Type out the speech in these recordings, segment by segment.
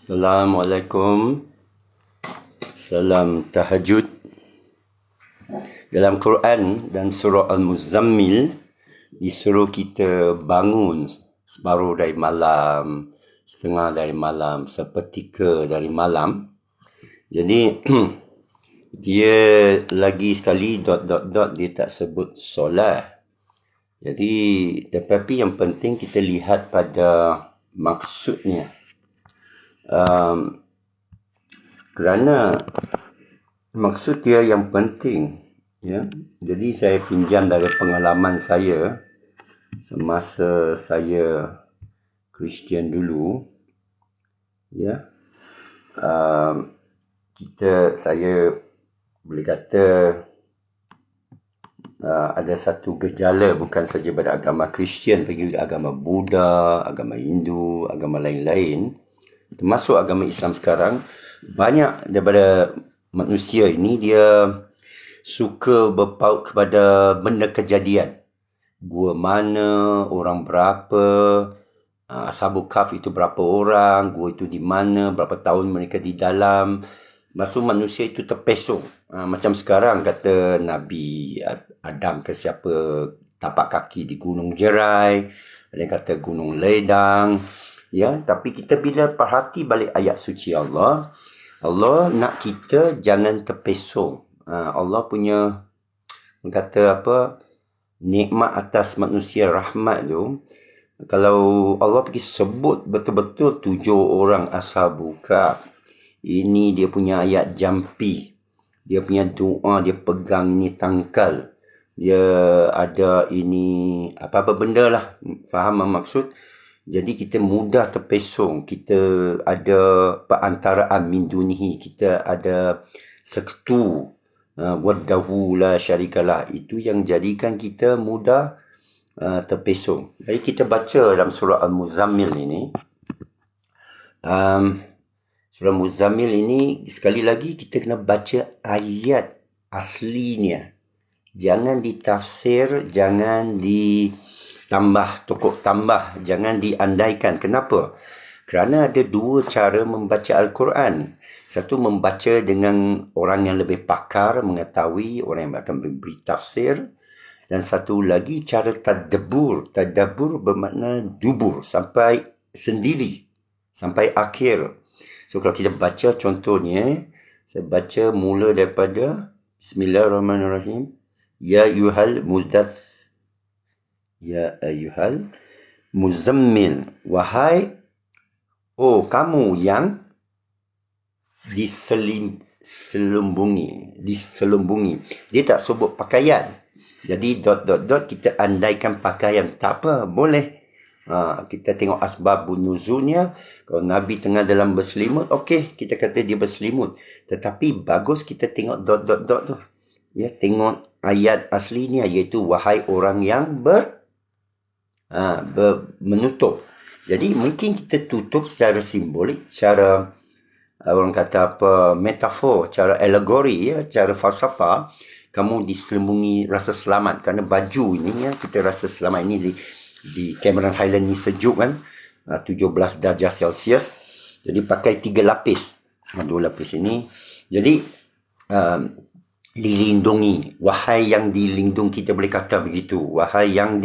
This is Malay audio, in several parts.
Assalamualaikum. Salam tahajud. Dalam Quran dan surah Al-Muzammil disuruh kita bangun separuh dari malam, setengah dari malam, sepertika dari malam. Jadi dia lagi sekali dia tak sebut solat. Jadi tetapi yang penting kita lihat pada maksudnya. Kerana maksud dia yang penting, ya. Jadi saya pinjam dari pengalaman saya semasa saya Kristian dulu, ya. Saya boleh kata ada satu gejala bukan saja pada agama Kristian, bagi agama Buddha, agama Hindu, agama lain-lain, termasuk agama Islam sekarang. Banyak daripada manusia ini dia suka berpaut kepada benda kejadian. Gua mana, orang berapa, Ashabul Kahf itu berapa orang, gua itu di mana, berapa tahun mereka di dalam. Maksud manusia itu terpesong. Macam sekarang kata Nabi Adam ke siapa tapak kaki di Gunung Jerai, ada yang kata Gunung Ledang. Ya, tapi kita bila perhati balik ayat suci Allah nak kita jangan terpesong. Allah punya kata apa, nikmat atas manusia, rahmat tu, kalau Allah pergi sebut betul-betul 7 orang Ashabul Kahf, ini dia punya ayat jampi, dia punya doa, dia pegang ini tangkal, dia ada ini apa-apa benda lah, faham maksud. Jadi kita mudah terpesong, kita ada perantaraan min dunihi, kita ada sekutu, waddahu la syarikalah, itu yang jadikan kita mudah terpesong. Jadi kita baca dalam surah Al-Muzammil ini, surah Al-Muzammil ini sekali lagi kita kena baca ayat aslinya, jangan ditafsir, jangan tambah, jangan diandaikan. Kenapa? Kerana ada dua cara membaca Al-Quran. Satu membaca dengan orang yang lebih pakar, mengetahui, orang yang akan memberi tafsir. Dan satu lagi cara tadabbur. Tadabbur bermakna dubur, sampai sendiri, sampai akhir. So kalau kita baca contohnya, saya baca mula daripada Bismillahirrahmanirrahim. Ya ayyuhal muzammil, wahai kamu yang diselubungi. Dia tak sebut pakaian, jadi kita andaikan pakaian, tak apa, boleh. Kita tengok asbabun nuzulnya. Kalau Nabi tengah dalam berselimut, okey, kita kata dia berselimut. Tetapi bagus kita tengok tu, ya, tengok ayat aslinya, iaitu wahai orang yang menutup. Jadi mungkin kita tutup secara simbolik, secara orang kata apa, metafor, cara alegori, ya, cara falsafah. Kamu diselubungi rasa selamat kerana baju ini, ya, kita rasa selamat ini di Cameron Highland ni sejuk kan, 17 darjah Celsius. Jadi pakai 3 lapis, 2 lapis ini. Jadi dilindungi, wahai yang dilindungi, kita boleh kata begitu, wahai yang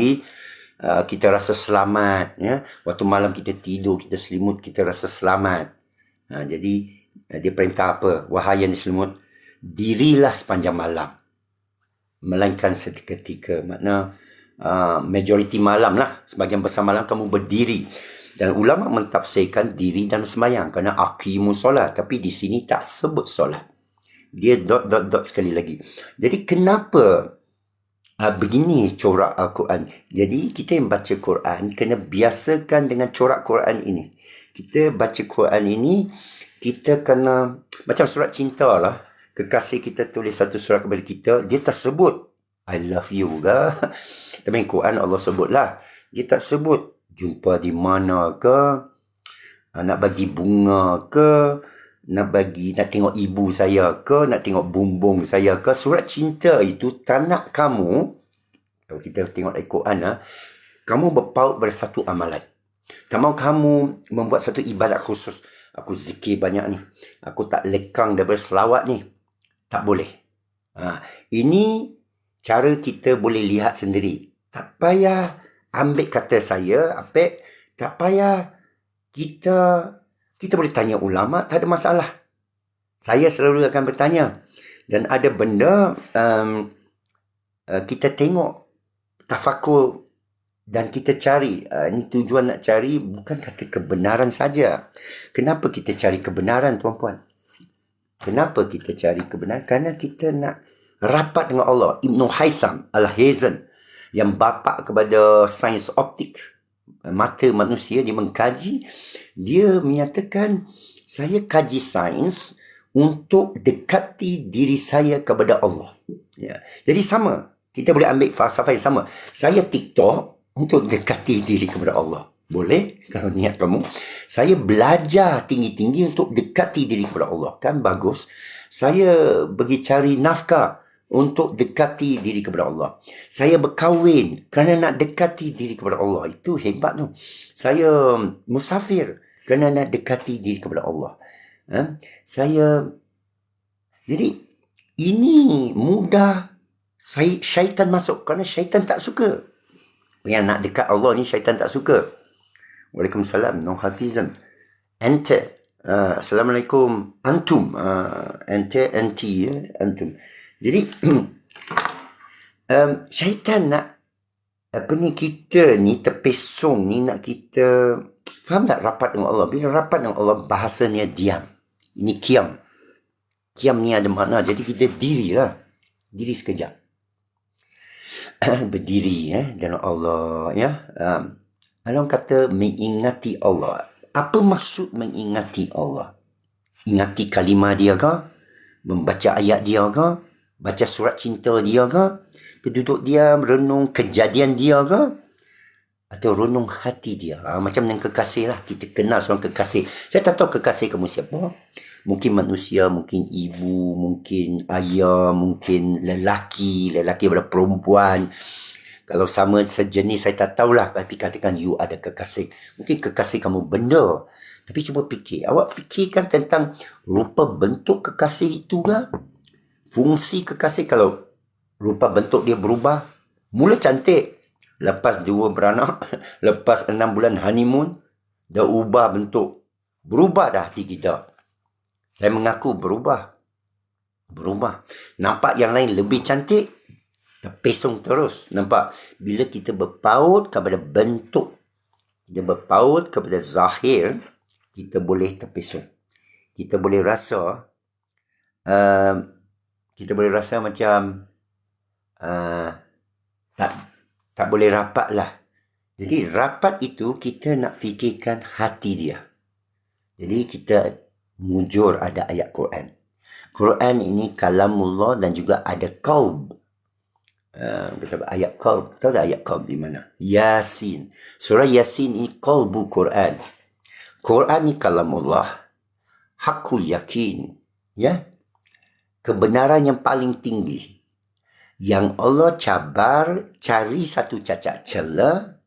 kita rasa selamat, ya. Waktu malam kita tidur, kita selimut, kita rasa selamat. Jadi dia perintah apa? Wahai yang diselimut, dirilah sepanjang malam, melainkan seketika. Makna majoriti malam lah, sebagian besar malam kamu berdiri. Dan ulama mentafsirkan diri dan sembahyang, kerana aqimus solat, tapi di sini tak sebut solat. Dia sekali lagi. Jadi kenapa begini corak Al-Quran? Jadi kita yang baca Quran kena biasakan dengan corak Quran ini. Kita baca Quran ini, kita kena macam surat cinta lah. Kekasih kita tulis satu surat kepada kita, dia tak sebut I love you lah. Tapi Quran Allah sebutlah. Dia tak sebut jumpa di mana ke, nak bagi bunga ke, nak tengok ibu saya ke, nak tengok bumbung saya ke. Surat cinta itu tak nak kamu, kalau kita tengok Al-Quran, kamu berpaut pada satu amalan. Tak mahu kamu membuat satu ibadat khusus. aku zikir banyak ni, aku tak lekang daripada selawat ni. Tak boleh. Ini cara kita boleh lihat sendiri. Tak payah ambil kata saya, Apek. Tak payah kita boleh tanya ulama, tak ada masalah. Saya selalu akan bertanya. Dan ada benda kita tengok tafakur dan kita cari. Ini tujuan nak cari bukan kata kebenaran saja. Kenapa kita cari kebenaran, tuan-puan? Kenapa kita cari kebenaran? Kerana kita nak rapat dengan Allah. Ibn Haytham Al-Hazan, yang bapa kepada sains optik, mata manusia, dia mengkaji. Dia menyatakan, saya kaji sains untuk dekati diri saya kepada Allah. Ya. Jadi sama. Kita boleh ambil falsafah yang sama. Saya TikTok untuk dekati diri kepada Allah. Boleh kalau niat kamu. Saya belajar tinggi-tinggi untuk dekati diri kepada Allah. Kan bagus. Saya pergi cari nafkah untuk dekati diri kepada Allah. Saya berkahwin kerana nak dekati diri kepada Allah. Itu hebat tu. Saya musafir kerana nak dekati diri kepada Allah. Jadi ini mudah syaitan masuk, kerana syaitan tak suka. Yang nak dekat Allah ni syaitan tak suka. Waalaikumsalam, no hafizan. Ente, Assalamualaikum, antum, ente, anti, antum. Jadi syaitan nak kita ni terpesong ni, nak kita faham tak rapat dengan Allah. Bila rapat dengan Allah, bahasanya diam. Ini kiam. Kiam ni ada makna, jadi kita dirilah. Diri sekejap. Berdiri dalam Allah, ya. Orang kata mengingati Allah. Apa maksud mengingati Allah? Ingati kalimah dia ke? Membaca ayat dia ke? Baca surat cinta dia ke? Duduk diam, renung kejadian dia ke? Atau renung hati dia? Macam dengan kekasih lah. Kita kenal seorang kekasih. Saya tak tahu kekasih kamu siapa. Mungkin manusia, mungkin ibu, mungkin ayah, mungkin lelaki pada perempuan. Kalau sama sejenis saya tak tahulah, tapi katakan you ada kekasih. Mungkin kekasih kamu benda. Tapi cuba fikir. Awak fikirkan tentang rupa bentuk kekasih itu ke? Fungsi kekasih, kalau rupa bentuk dia berubah. Mula cantik. Lepas 2 beranak. Lepas 6 bulan honeymoon. Dah ubah bentuk. Berubah dah hati kita. Saya mengaku berubah. Nampak yang lain lebih cantik. Terpesong terus. Nampak? Bila kita berpaut kepada bentuk, kita berpaut kepada zahir, kita boleh terpesong. Kita boleh rasa, macam tak boleh rapat lah. Jadi rapat itu kita nak fikirkan hati dia. Jadi kita mujur ada ayat Quran. Quran ini kalamullah dan juga ada qalb. Ayat qalb. Tahu tak ayat qalb di mana? Yasin. Surah Yasin ini qalbu Quran. Quran ini kalamullah. Hakul yakin. Ya. Kebenaran yang paling tinggi. Yang Allah cabar cari satu cacat celah.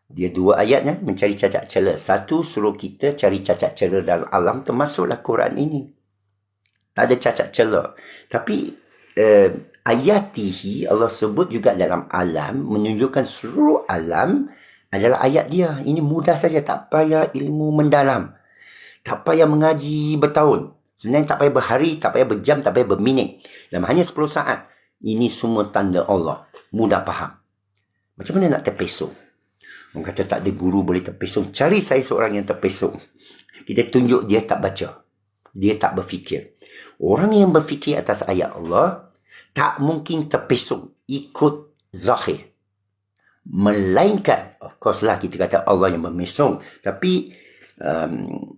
Dia 2 ayatnya mencari cacat celah. Satu suruh kita cari cacat celah dalam alam, termasuklah Quran ini. Tak ada cacat celah. Tapi ayatihi, Allah sebut juga dalam alam, menunjukkan seluruh alam adalah ayat dia. Ini mudah saja, tak payah ilmu mendalam. Tak payah mengaji bertahun. Sebenarnya tak payah berhari, tak payah berjam, tak payah berminit. Dalam hanya 10 saat. Ini semua tanda Allah. Mudah faham. Macam mana nak terpesong? Orang kata tak ada guru boleh terpesong. Cari saya seorang yang terpesong. Kita tunjuk dia tak baca. Dia tak berfikir. Orang yang berfikir atas ayat Allah tak mungkin terpesong ikut zahir. Melainkan, of course lah kita kata Allah yang memesong. Tapi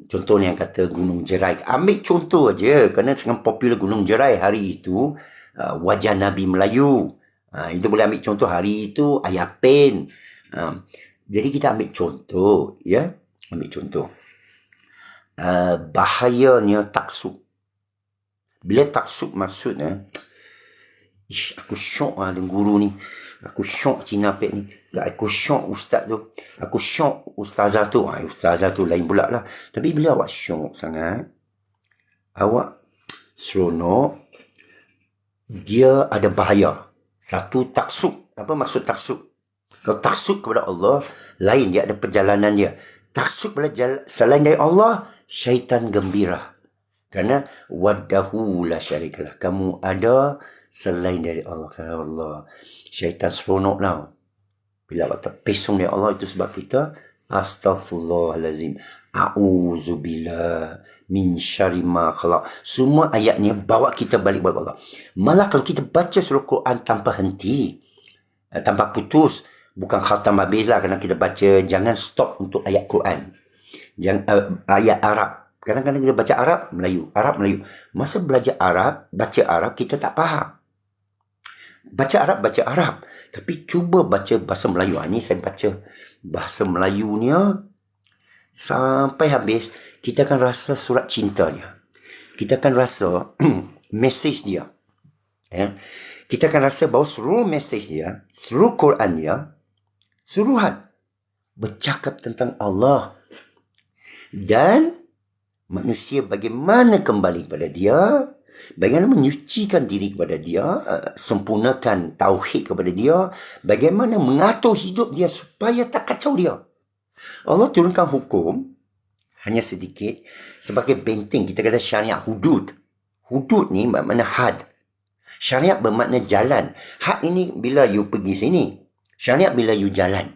contohnya yang kata Gunung Jerai. Ambil contoh aja, kerana sangat popular Gunung Jerai hari itu. Wajah Nabi Melayu. Itu boleh ambil contoh hari itu. Ayah Pen. Jadi kita ambil contoh, ya, ambil contoh. Bahayanya taksub. Bila taksub maksudnya, aku syok dengan guru ni. Aku syok Cina Pek ni. Aku syok ustaz tu. Aku syok ustazah tu. Ustazah tu lain pula lah. Tapi bila awak syok sangat, awak seronok, dia ada bahaya. Satu, taksub. Apa maksud taksub? Kalau taksub kepada Allah, lain, dia ada perjalanan dia. Taksub pada selain dari Allah, syaitan gembira. Kerana wadahu la syarikalah. Kamu ada selain dari Allah. Kata Allah, syaitan seronok tau. Bila awak terpesong dari Allah, itu sebab kita astaghfirullahalazim. A'udzubillah min syarri ma khalaq. Semua ayat ni bawa kita balik kepada Allah. Malah kalau kita baca surah Quran tanpa henti, tanpa putus, bukan khatam habis lah, kerana kita baca, jangan stop untuk ayat Quran. Jangan ayat Arab. Kadang-kadang kita baca Arab, Melayu. Arab, Melayu. Masa belajar Arab, baca Arab, kita tak faham. Baca Arab. Tapi cuba baca bahasa Melayu. Ini saya baca bahasa Melayunya sampai habis. Kita akan rasa surat cinta dia. Kita akan rasa mesej dia. Kita akan rasa bahawa seluruh mesej dia, seluruh Quran dia, suruhan bercakap tentang Allah. Dan manusia bagaimana kembali kepada dia, bagaimana menyucikan diri kepada dia, sempurnakan tauhid kepada dia, bagaimana mengatur hidup dia supaya tak kacau dia. Allah turunkan hukum hanya sedikit sebagai benteng. Kita kata syariat hudud. Hudud ni bermakna had. Syariat bermakna jalan. Had ini bila you pergi sini. Syariat bila you jalan.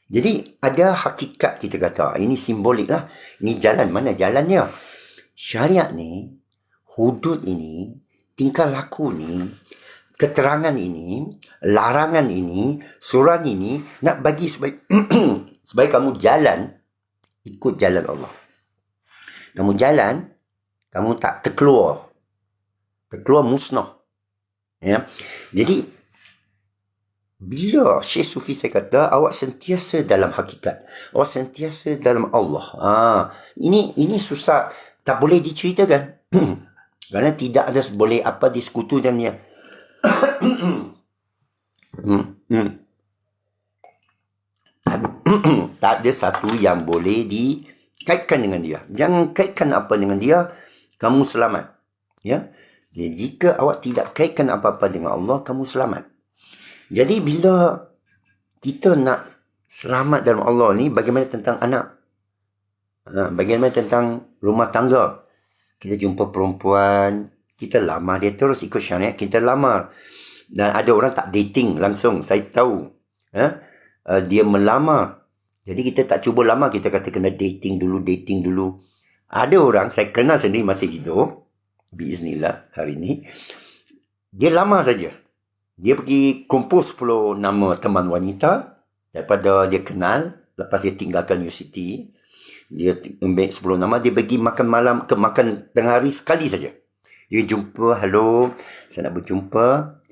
Jadi ada hakikat, kita kata. Ini simbolik lah. Ini jalan. Mana jalannya? Syariat ni, hudud ini, tingkah laku ni, keterangan ini, larangan ini, surat ini, nak bagi supaya, supaya kamu jalan, ikut jalan Allah. Kamu jalan, kamu tak terkeluar. Terkeluar musnah. Ya. Jadi, bila Syekh Sufi saya kata, awak sentiasa dalam hakikat. Awak sentiasa dalam Allah. Ini susah. Tak boleh diceritakan. Kerana tidak ada boleh apa disekutu dengannya. Tak ada satu yang boleh dikaitkan dengan dia. Jangan kaitkan apa dengan dia, kamu selamat. Ya. Jadi, jika awak tidak kaitkan apa-apa dengan Allah, kamu selamat. Jadi bila kita nak selamat dalam Allah ni, bagaimana tentang anak? Bagaimana tentang rumah tangga? Kita jumpa perempuan, kita lamar dia terus ikut syariat, kita lamar. Dan ada orang tak dating langsung, saya tahu. Dia melamar. Jadi kita tak cuba lamar, kita kata kena dating dulu. Ada orang, saya kenal sendiri masih hidup, biiznillah hari ni, dia lamar saja. Dia pergi kumpul 10 nama teman wanita daripada dia kenal. Lepas dia tinggalkan universiti, dia ambil 10 nama. Dia pergi makan malam, makan tengah hari sekali saja. Dia jumpa, hello, saya nak berjumpa,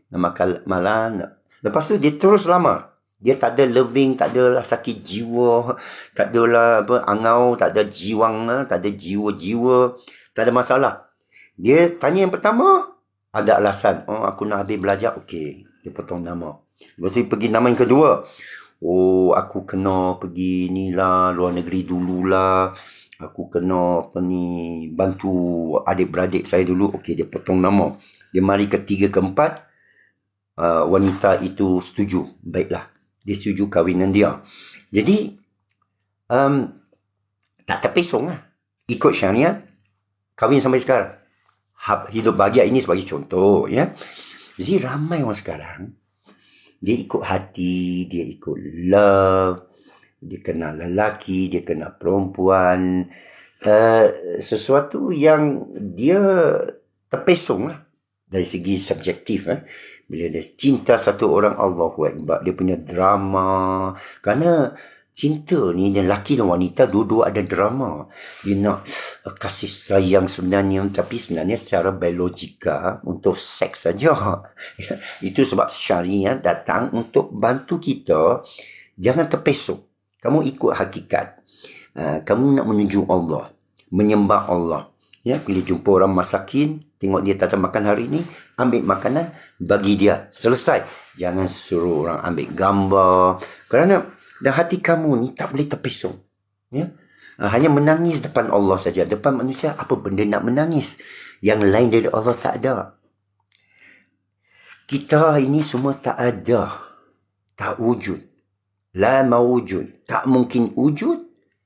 nak makan malam. Lepas tu dia terus lama. Dia tak ada loving, tak ada sakit jiwa, tak ada lah angau, tak ada jiwang, tak ada jiwa-jiwa, tak ada masalah. Dia tanya yang pertama, ada alasan. Oh, aku nak habis belajar. Okey. Dia potong nama. Lepas tu pergi nama yang kedua. Oh, aku kena pergi ni lah, luar negeri dululah. Aku kena bantu adik-beradik saya dulu. Okey, dia potong nama. Dia mari ketiga, keempat. Wanita itu setuju. Baiklah. Dia setuju kahwinan dia. Jadi, tak terpesong lah. Ikut syariat, kahwin sampai sekarang. Hidup bahagia ini sebagai contoh, ya. Jadi ramai orang sekarang, dia ikut hati, dia ikut love, dia kenal lelaki, dia kenal perempuan, sesuatu yang dia terpesong lah dari segi subjektif. Bila dia cinta satu orang, Allahu Akbar, dia punya drama. Kerana cinta ni, dan lelaki dan wanita dua-dua ada drama. Dia nak kasih sayang sebenarnya, tapi sebenarnya secara biologika untuk seks saja. Itu sebab syariat datang untuk bantu kita jangan terpesong. Kamu ikut hakikat. Kamu nak menuju Allah, menyembah Allah. Ya, bila jumpa orang masakin, tengok dia tak ada makan hari ni, ambil makanan, bagi dia. Selesai. Jangan suruh orang ambil gambar. Kerana dalam hati kamu ni tak boleh terpesong. Ya? Hanya menangis depan Allah saja. Depan manusia, apa benda nak menangis? Yang lain dari Allah tak ada. Kita ini semua tak ada. Tak wujud. La mawujud. Tak mungkin wujud.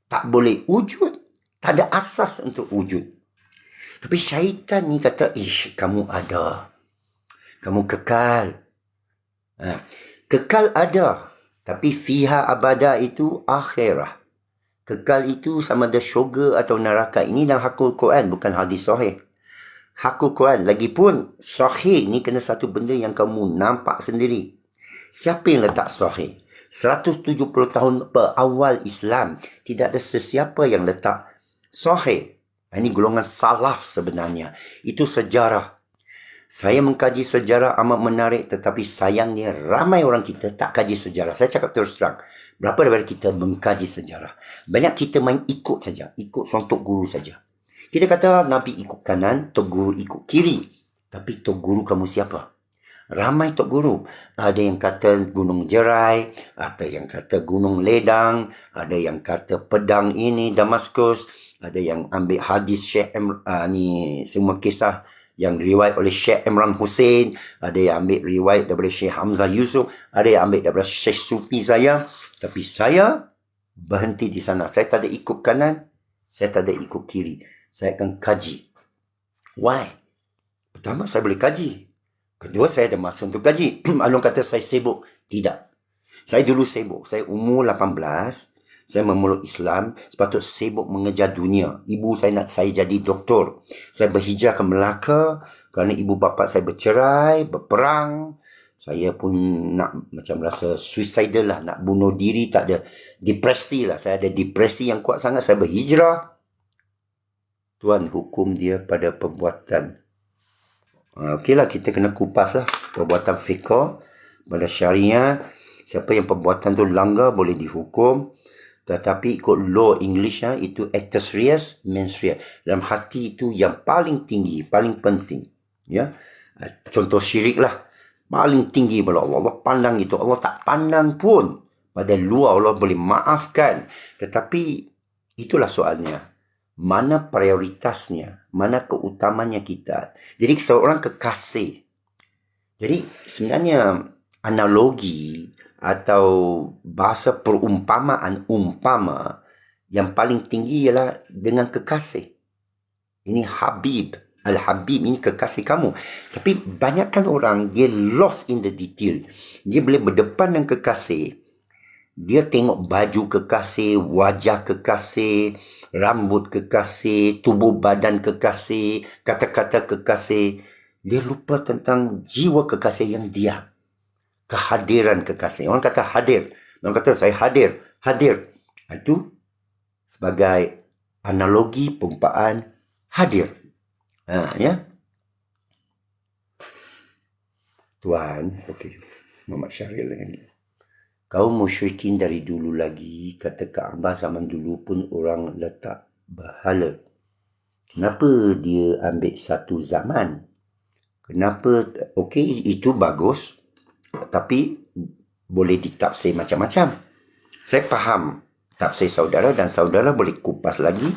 Tak boleh wujud. Tak ada asas untuk wujud. Tapi syaitan ni kata, kamu ada. Kamu kekal. Kekal ada. Tapi fiha abada itu akhirah. Kekal itu sama ada syurga atau neraka. Ini dalam hakul Quran, bukan hadis sahih. Hakul Quran. Lagipun, sahih ni kena satu benda yang kamu nampak sendiri. Siapa yang letak sahih? 170 tahun awal Islam, tidak ada sesiapa yang letak sahih. Ini golongan salaf sebenarnya. Itu sejarah. Saya mengkaji sejarah amat menarik, tetapi sayangnya ramai orang kita tak kaji sejarah. Saya cakap terus terang. Berapa daripada kita mengkaji sejarah? Banyak kita main ikut saja. Ikut sontok guru saja. Kita kata Nabi ikut kanan, Tok Guru ikut kiri. Tapi Tok Guru kamu siapa? Ramai Tok Guru. Ada yang kata Gunung Jerai, ada yang kata Gunung Ledang, ada yang kata pedang ini Damaskus, ada yang ambil hadis Syekh ni semua kisah yang riwayat oleh Syekh Imran Hussein, ada yang ambil riwayat daripada Syekh Hamzah Yusuf, ada yang ambil daripada Syekh Sufi saya. Tapi saya berhenti di sana. Saya tak ada ikut kanan, saya tak ada ikut kiri. Saya akan kaji. Why? Pertama, saya boleh kaji. Kedua, saya ada masa untuk kaji. Alun kata saya sibuk. Tidak. Saya dulu sibuk. Saya umur 18. Saya memeluk Islam. Sepatutnya sibuk mengejar dunia. Ibu saya nak saya jadi doktor. Saya berhijrah ke Melaka. Kerana ibu bapa saya bercerai, berperang. Saya pun nak macam rasa suicidal lah. Nak bunuh diri. Tak ada depresi lah. Saya ada depresi yang kuat sangat. Saya berhijrah. Tuan hukum dia pada perbuatan. Okeylah, kita kena kupas lah. Perbuatan fiqh pada syariah. Siapa yang perbuatan tu langgar boleh dihukum. Tetapi ikut law English itu actus reus, mens rea. Dalam hati itu yang paling tinggi, paling penting. Ya, contoh syirik lah. Paling tinggi pada Allah. Allah pandang itu. Allah tak pandang pun. Pada luar Allah boleh maafkan. Tetapi itulah soalnya. Mana prioritasnya, mana keutamanya kita. Jadi seorang kekasih. Jadi sebenarnya analogi atau bahasa perumpamaan umpama yang paling tinggi ialah dengan kekasih. Ini Habib. Al-Habib ini kekasih kamu. Tapi banyakkan orang dia lost in the detail. Dia boleh berdepan dengan kekasih. Dia tengok baju kekasih, wajah kekasih, rambut kekasih, tubuh badan kekasih, kata-kata kekasih. Dia lupa tentang jiwa kekasih yang diam. Kehadiran kekasih. Orang kata hadir. Orang kata saya hadir. Hadir. Itu sebagai analogi perumpamaan hadir. Ya. Tuan, okey. Muhammad Syahril lagi. Kaum musyrikin dari dulu lagi, kata Kaabah zaman dulu pun orang letak berhala. Kenapa dia ambil satu zaman? Kenapa? Okey, itu bagus. Tapi boleh ditafsir macam-macam. Saya faham tafsir saudara dan saudara boleh kupas lagi.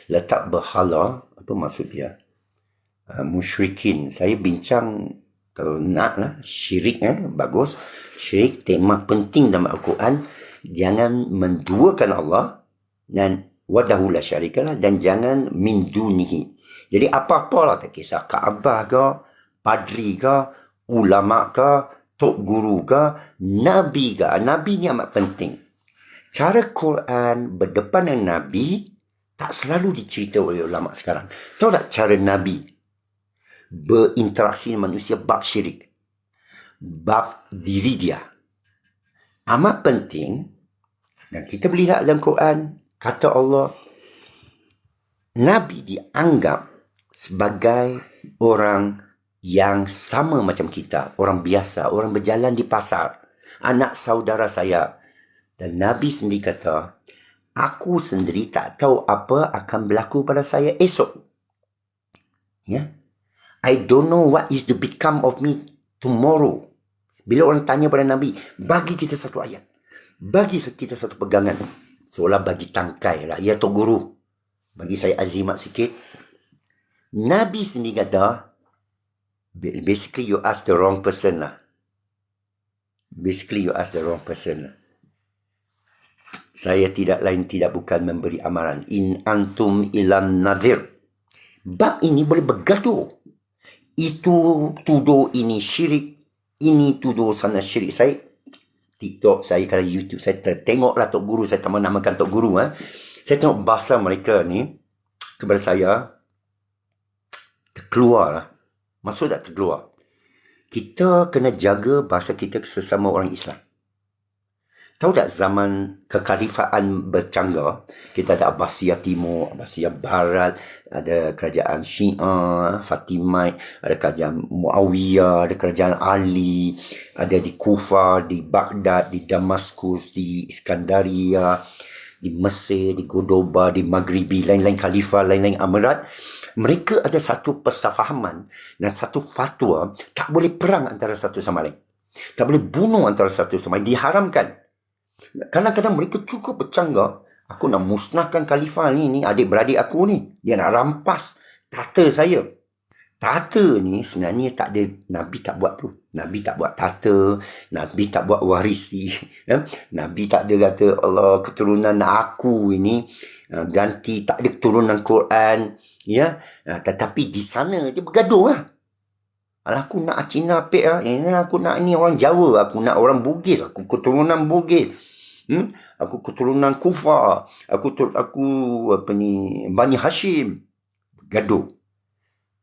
Letak berhala, apa maksud dia? Musyrikin. Saya bincang, kalau nak lah, syirik bagus. Syirik, tema penting dalam Al-Quran, jangan menduakan Allah dan wadahu la syarikalah, dan jangan min dunihi. Jadi apa-apalah, tak kisah Kaabah ke, padri ke, ulama ke, tok guru ke, nabi ke. Nabi ni amat penting. Cara Quran berdepan dengan Nabi tak selalu dicerita oleh ulama sekarang. Tahu tak cara Nabi berinteraksi dengan manusia bab syirik? Bab diri dia. Amat penting. Dan kita boleh lihat dalam Quran, kata Allah, Nabi dianggap sebagai orang yang sama macam kita. Orang biasa, orang berjalan di pasar. Anak saudara saya. Dan Nabi sendiri kata, aku sendiri tak tahu apa akan berlaku pada saya esok. Ya. I don't know what is to become of me tomorrow. Bila orang tanya pada Nabi, bagi kita satu ayat. Bagi kita satu pegangan. Seolah bagi tangkai lah. Ya Tok Guru. Bagi saya azimat sikit. Nabi sendiri kata, basically you ask the wrong person lah. Basically you ask the wrong person lah. Saya tidak bukan memberi amaran. In antum ilan nadhir. Bab ini boleh bergaduh. Itu tuduh ini syirik. Ini tuduh sana syirik. Saya TikTok, saya kalau YouTube, saya tengoklah Tok Guru, saya tak menamakan Tok Guru. Saya tengok bahasa mereka ni kepada saya terkeluar lah. Maksud tak terkeluar? Kita kena jaga bahasa kita sesama orang Islam. Tahu tak zaman kekhalifaan bercanggah, kita ada Abbasiyah Timur, Abbasiyah Barat, ada kerajaan Syiah, Fatimite, ada kerajaan Muawiyah, ada kerajaan Ali, ada di Kufah, di Baghdad, di Damaskus, di Iskandaria, di Mesir, di Cordoba, di Maghribi, lain-lain khalifah, lain-lain amirat. Mereka ada satu persefahaman dan satu fatwa, tak boleh perang antara satu sama lain. Tak boleh bunuh antara satu sama lain. Diharamkan. Kadang-kadang mereka cukup bercanggah. Aku nak musnahkan khalifah ni adik-beradik aku ni. Dia nak rampas tata saya. Tata ni sebenarnya tak ada. Nabi tak buat tu. Nabi tak buat tata. Nabi tak buat warisi. Nabi tak ada kata Allah keturunan aku ini ganti. Tak ada keturunan Quran. Ya, tetapi di sana dia bergaduh lah. Alah, aku nak Cina pek lah. Aku nak ni orang Jawa. Aku nak orang Bugis. Aku keturunan Bugis. Aku keturunan Kufah. Aku Bani Hashim. Gaduh.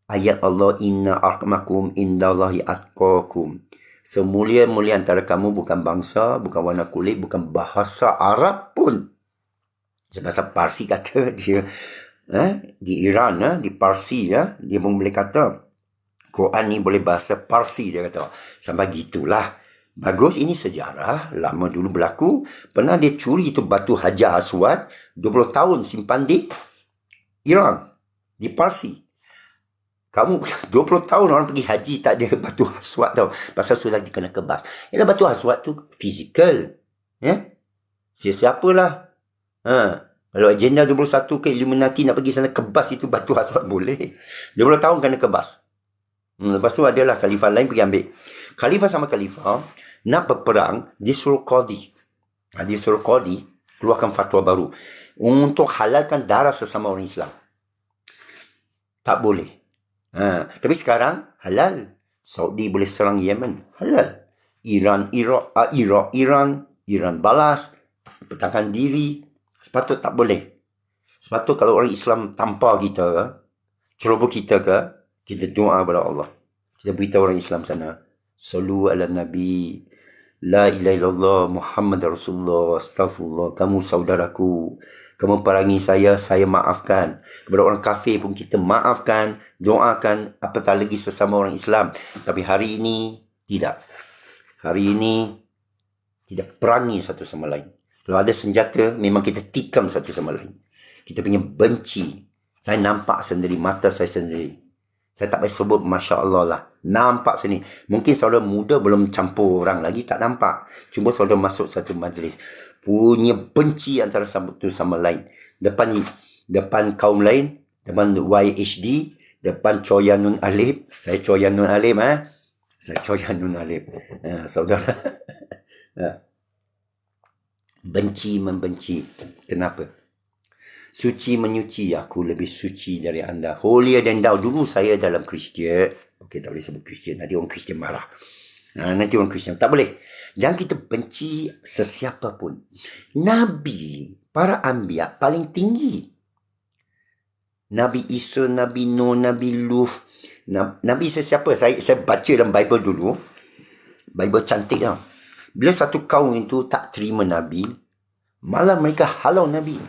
Ayat Allah, inna akramakum indallahi atqakum. Semulia-mulia antara kamu bukan bangsa, bukan warna kulit, bukan bahasa Arab pun. Bahasa Parsi kata dia. Di Iran, di Parsi, dia pun boleh kata Quran ni boleh bahasa Parsi, dia kata. Sampai gitulah. Bagus, ini sejarah. Lama dulu berlaku. Pernah dia curi tu batu Hajar Aswad. 20 tahun simpan di Iran. Di Parsi. Kamu 20 tahun orang pergi haji tak ada batu Aswad tau. Pasal sudah dikena kebas. Ialah batu Aswad tu fizikal. Siapa-siapalah. Kalau agenda 21 ke Illuminati nak pergi sana kebas itu batu Aswad boleh. 20 tahun kena kebas. Lepas tu adalah khalifah lain pergi ambil. Khalifah sama khalifah nak berperang, dia suruh qadi. Dia suruh qadi keluarkan fatwa baru untuk halalkan darah sesama orang Islam. Tak boleh. Tapi sekarang halal. Saudi boleh serang Yemen, halal. Iran balas, pertahankan diri. Sepatut tak boleh. Sepatut kalau orang Islam tampar kita, ceroboh kita kita doa kepada Allah. Kita beritahu orang Islam sana. Sallu ala Nabi. La ilaha illallah Muhammad Rasulullah. Astaghfirullah. Kamu saudaraku. Kamu perangi saya maafkan. Kepada orang kafir pun kita maafkan. Doakan. Apatah lagi sesama orang Islam. Tapi hari ini, tidak. Hari ini, tidak perangi satu sama lain. Kalau ada senjata, memang kita tikam satu sama lain. Kita punya benci. Saya nampak sendiri, mata saya sendiri. Saya tak payah sebut Masya Allah lah. Nampak sini. Mungkin saudara muda belum campur orang lagi, tak nampak. Cuma saudara masuk satu majlis. Punya benci antara satu sama lain. Depan kaum lain, depan YHD, depan Choyanun Alif. Saya Choyanun Alif, Saya Choyanun Alif. Saudara. Benci membenci. Kenapa? Suci menyuci, aku lebih suci dari anda. Holier than thou. Dulu saya dalam Kristian. Okey, tak boleh sebut Kristian. Nanti orang Kristian marah. Nanti orang Kristian. Tak boleh. Jangan kita benci sesiapa pun. Nabi, para anbiya paling tinggi. Nabi Isa, Nabi Nuh, Nabi Lut. Nabi sesiapa? Saya baca dalam Bible dulu. Bible cantik tau. Bila satu kaum itu tak terima Nabi, malah mereka halau Nabi.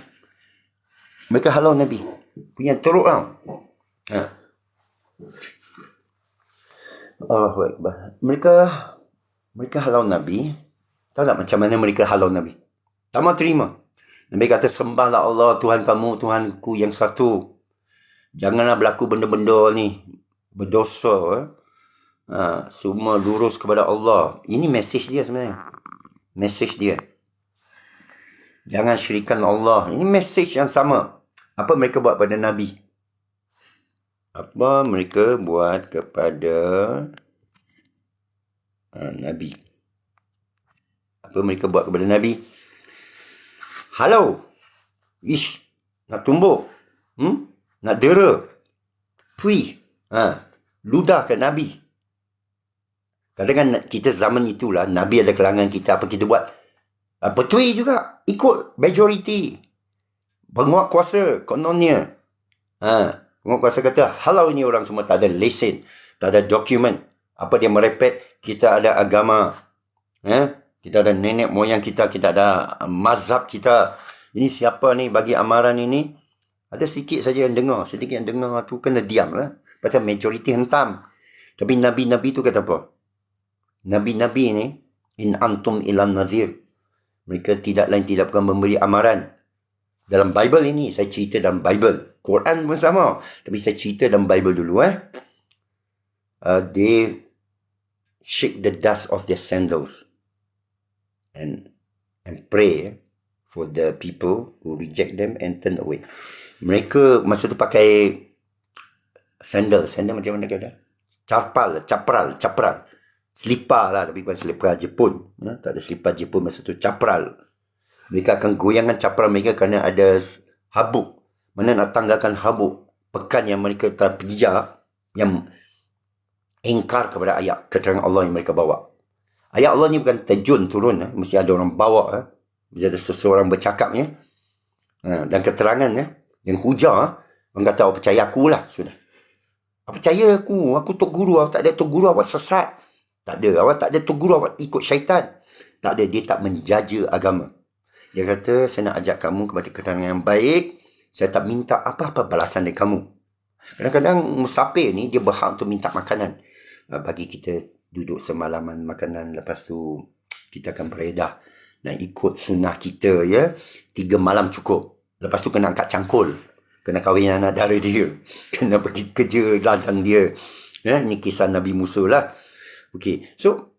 Mereka halau Nabi. Punya teruk tau. Allahu Akbar. Mereka halau Nabi. Tahu tak macam mana mereka halau Nabi? Tak mau terima. Nabi kata, sembahlah Allah, Tuhan kamu, Tuhanku yang satu. Janganlah berlaku benda-benda ni berdosa. Semua lurus kepada Allah. Ini mesej dia sebenarnya. Mesej dia. Jangan syirikan Allah. Ini mesej yang sama. Apa mereka buat pada Nabi? Apa mereka buat kepada Nabi? Apa mereka buat kepada Nabi? Halau. Ish. Nak tumbuk. Nak dera. Pui. Ludah ke Nabi. Katakan kita zaman itulah, Nabi ada kelangan kita, apa kita buat? Petui juga. Ikut majority. Penguat kuasa, kononnya. Penguat kuasa kata, halau ni orang semua tak ada lesen, tak ada dokumen. Apa dia merepek? Kita ada agama. Kita ada nenek moyang kita, kita ada mazhab kita. Ini siapa ni bagi amaran ini? Ada sedikit saja yang dengar. Sedikit yang dengar tu kena diam lah. Pasal majority hentam. Tapi Nabi-Nabi tu kata apa? Nabi-Nabi ni, in antum ilan nazir. Mereka tidak lain tidak bukan memberi amaran. Dalam Bible ini, saya cerita dalam Bible. Quran pun sama. Tapi saya cerita dalam Bible dulu. They shake the dust of their sandals. And pray for the people who reject them and turn away. Mereka masa tu pakai sandal. Sandal macam mana kata? Capral. Selipar lah, tapi bukan selipar Jepun. Tak ada selipar Jepun masa tu. Capral. Mereka akan goyangkan capral mereka kerana ada habuk. Mana nak tanggalkan habuk pekan yang mereka terpijak, yang ingkar kepada ayat keterangan Allah yang mereka bawa. Ayat Allah ni bukan terjun turun. Mesti ada orang bawa. Mesti ada seseorang bercakap. Dan keterangannya. Dan hujah. Orang kata, awak percaya aku lah. Sudah. Awak percaya aku. Aku tok guru. Awak tak ada tok guru. Awak sesat. Tak ada. Awak tak ada tok guru. Awak ikut syaitan. Tak ada. Dia tak menjaja agama. Dia kata, saya nak ajak kamu kepada keterangan yang baik. Saya tak minta apa-apa balasan dari kamu. Kadang-kadang musafir ni, dia berhak untuk minta makanan. Bagi kita duduk semalaman makanan. Lepas tu, kita akan beredah. Dan ikut sunnah kita, ya. 3 malam cukup. Lepas tu kena angkat cangkul. Kena kahwin anak dara dia. Kena pergi kerja ladang dia. Ini kisah Nabi Musa lah. Okay, so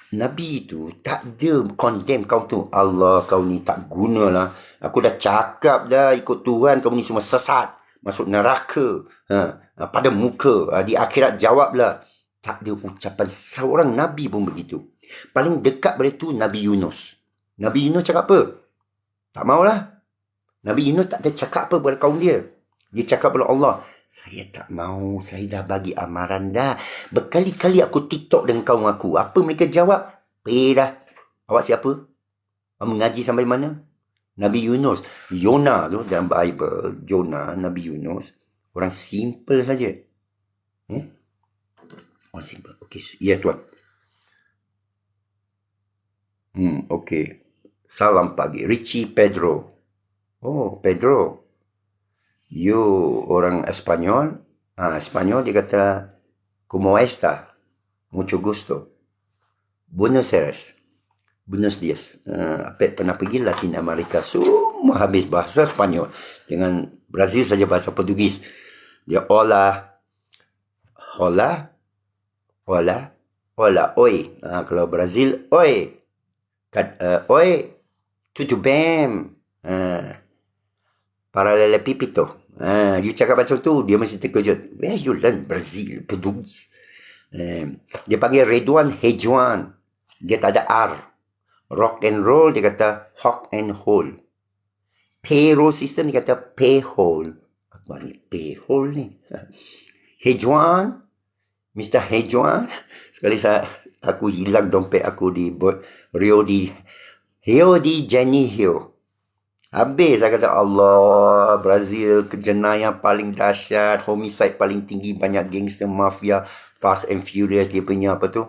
Nabi itu tak ada condemn kau tu. Allah, kau ni tak guna lah. Aku dah cakap dah ikut Tuhan. Kau ni semua sesat. Masuk neraka. Pada muka. Di akhirat jawablah. Tak ada ucapan seorang Nabi pun begitu. Paling dekat pada tu Nabi Yunus. Nabi Yunus cakap apa? Tak maulah. Nabi Yunus tak ada cakap apa kepada kaum dia. Dia cakap kepada Allah. Saya tak mau. Saya dah bagi amaran dah. Berkali-kali aku TikTok dengan kaum aku. Apa mereka jawab? Dah. Awak siapa? Awak mengaji sampai mana? Nabi Yunus. Yona tu dalam Bible. Jonah, Nabi Yunus. Orang simple saja. Orang simple. Okey. Ya tuan. Okey. Salam pagi. Richie Pedro. Oh, Pedro. You orang Espanyol. Espanyol dia kata, como esta? Mucho gusto. Buenos Aires. Buenos Dias. Apek pernah pergi Latin Amerika. Semua habis bahasa Espanyol. Dengan Brazil saja bahasa Portugis. Dia hola. Hola. Hola. Hola. Oi. Kalau Brazil, oi. Oi. Tudo bem. Paralelepipito. You cakap macam tu, dia mesti terkejut. Where you learn Brazil, Portugis? Dia panggil Redwan Hejuan. Dia tak ada R. Rock and roll, dia kata hawk and hole. Payroll system, dia kata payhole. Apa ni payhole ni? Hejuan. Mr. Hejuan. Sekali aku hilang dompet aku di Rio de Janeiro. Habis saya kata, Allah, Brazil, jenayah paling dahsyat, homicide paling tinggi, banyak gangster, mafia, Fast and Furious, dia punya apa tu,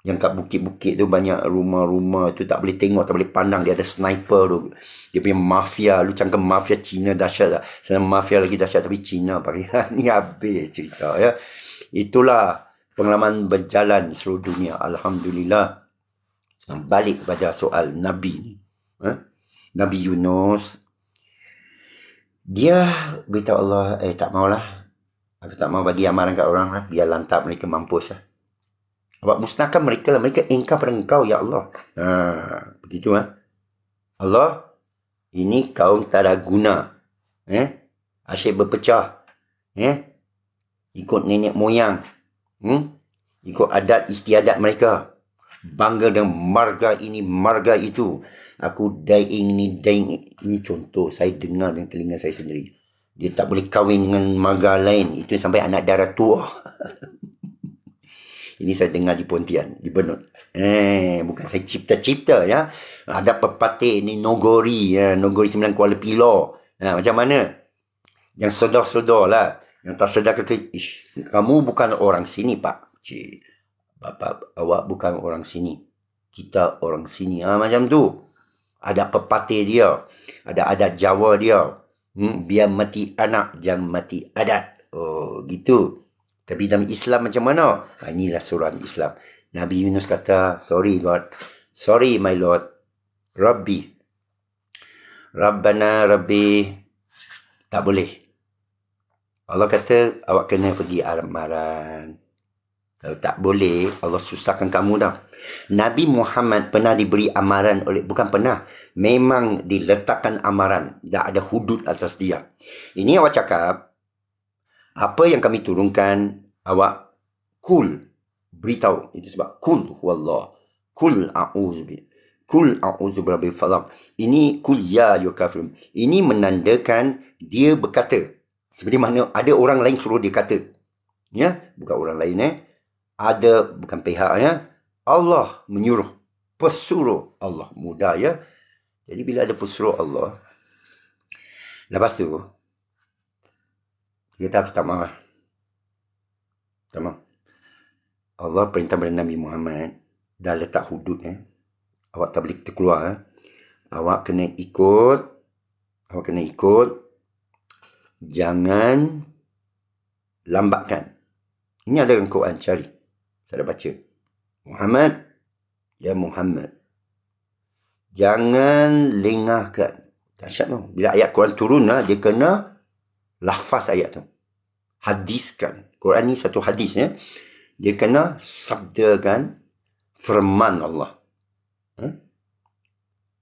yang kat bukit-bukit tu banyak rumah-rumah tu, tak boleh tengok, tak boleh pandang, dia ada sniper tu, dia punya mafia, lu cakap mafia Cina dahsyat tak, sana mafia lagi dahsyat, tapi Cina paling, ni habis cerita, ya. Itulah pengalaman berjalan seluruh dunia, Alhamdulillah. Balik kepada soal Nabi ni. Nabi Yunus, Dia beritahu Allah, tak maulah. Aku tak mau bagi amaran kat orang lah. Biar lantak mereka mampus lah. Awak musnahkan mereka lah. Mereka ingkar pada engkau, ya Allah. Begitu lah. Allah, ini kaum tak ada guna. Asyik berpecah. Ikut nenek moyang. Ikut adat istiadat mereka. Bangga dengan marga ini, marga itu. Aku dying ni, dying. Ini contoh saya dengar dengan telinga saya sendiri. Dia tak boleh kahwin dengan marga lain. Itu sampai anak darah tua. Ini saya dengar di Pontian, di Benut. Bukan saya cipta-cipta ya. Ada pepatih ni Nogori, Nogori 9 Kuala Pilar. Macam mana? Yang sedar-sedar lah. Yang tak sedar kata, kamu bukan orang sini, Pak. Cik, Bapak, awak bukan orang sini. Kita orang sini. Macam tu. Ada pepatih dia. Ada adat Jawa dia. Biar mati anak, jangan mati adat. Oh, gitu. Tapi dalam Islam macam mana? Inilah surah Islam. Nabi Yunus kata, sorry God. Sorry my Lord. Rabbi. Rabbana Rabbi. Tak boleh. Allah kata, awak kena pergi amaran. Kalau tak boleh, Allah susahkan kamu dah. Nabi Muhammad pernah diberi amaran oleh, bukan pernah, memang diletakkan amaran. Tak ada hudud atas dia. Ini awak cakap, apa yang kami turunkan, awak kul, beritahu. Itu sebab kul huwallah. Kul a'udzubi. Kul a'udzu birabbil falaq. Ini kul ya ayyuhal kafirun. Ini menandakan dia berkata. Seperti mana ada orang lain suruh dia kata. Ya, bukan orang lain Ada bukan pihaknya. Allah menyuruh. Pesuruh Allah. Mudah ya. Jadi bila ada pesuruh Allah. Lepas tu kita tak marah. Tamam. Allah perintah kepada Nabi Muhammad dah letak hudud Awak tak boleh terkeluar Awak kena ikut. Awak kena ikut. Jangan lambatkan. Ini ada dalam Quran, cari. Saya dah baca. Muhammad, ya Muhammad, jangan lengahkan. Dahsyat tu. Bila ayat Quran turun dia kena lafaz ayat tu. Hadiskan. Quran ni satu hadis Dia kena sabdakan firman Allah.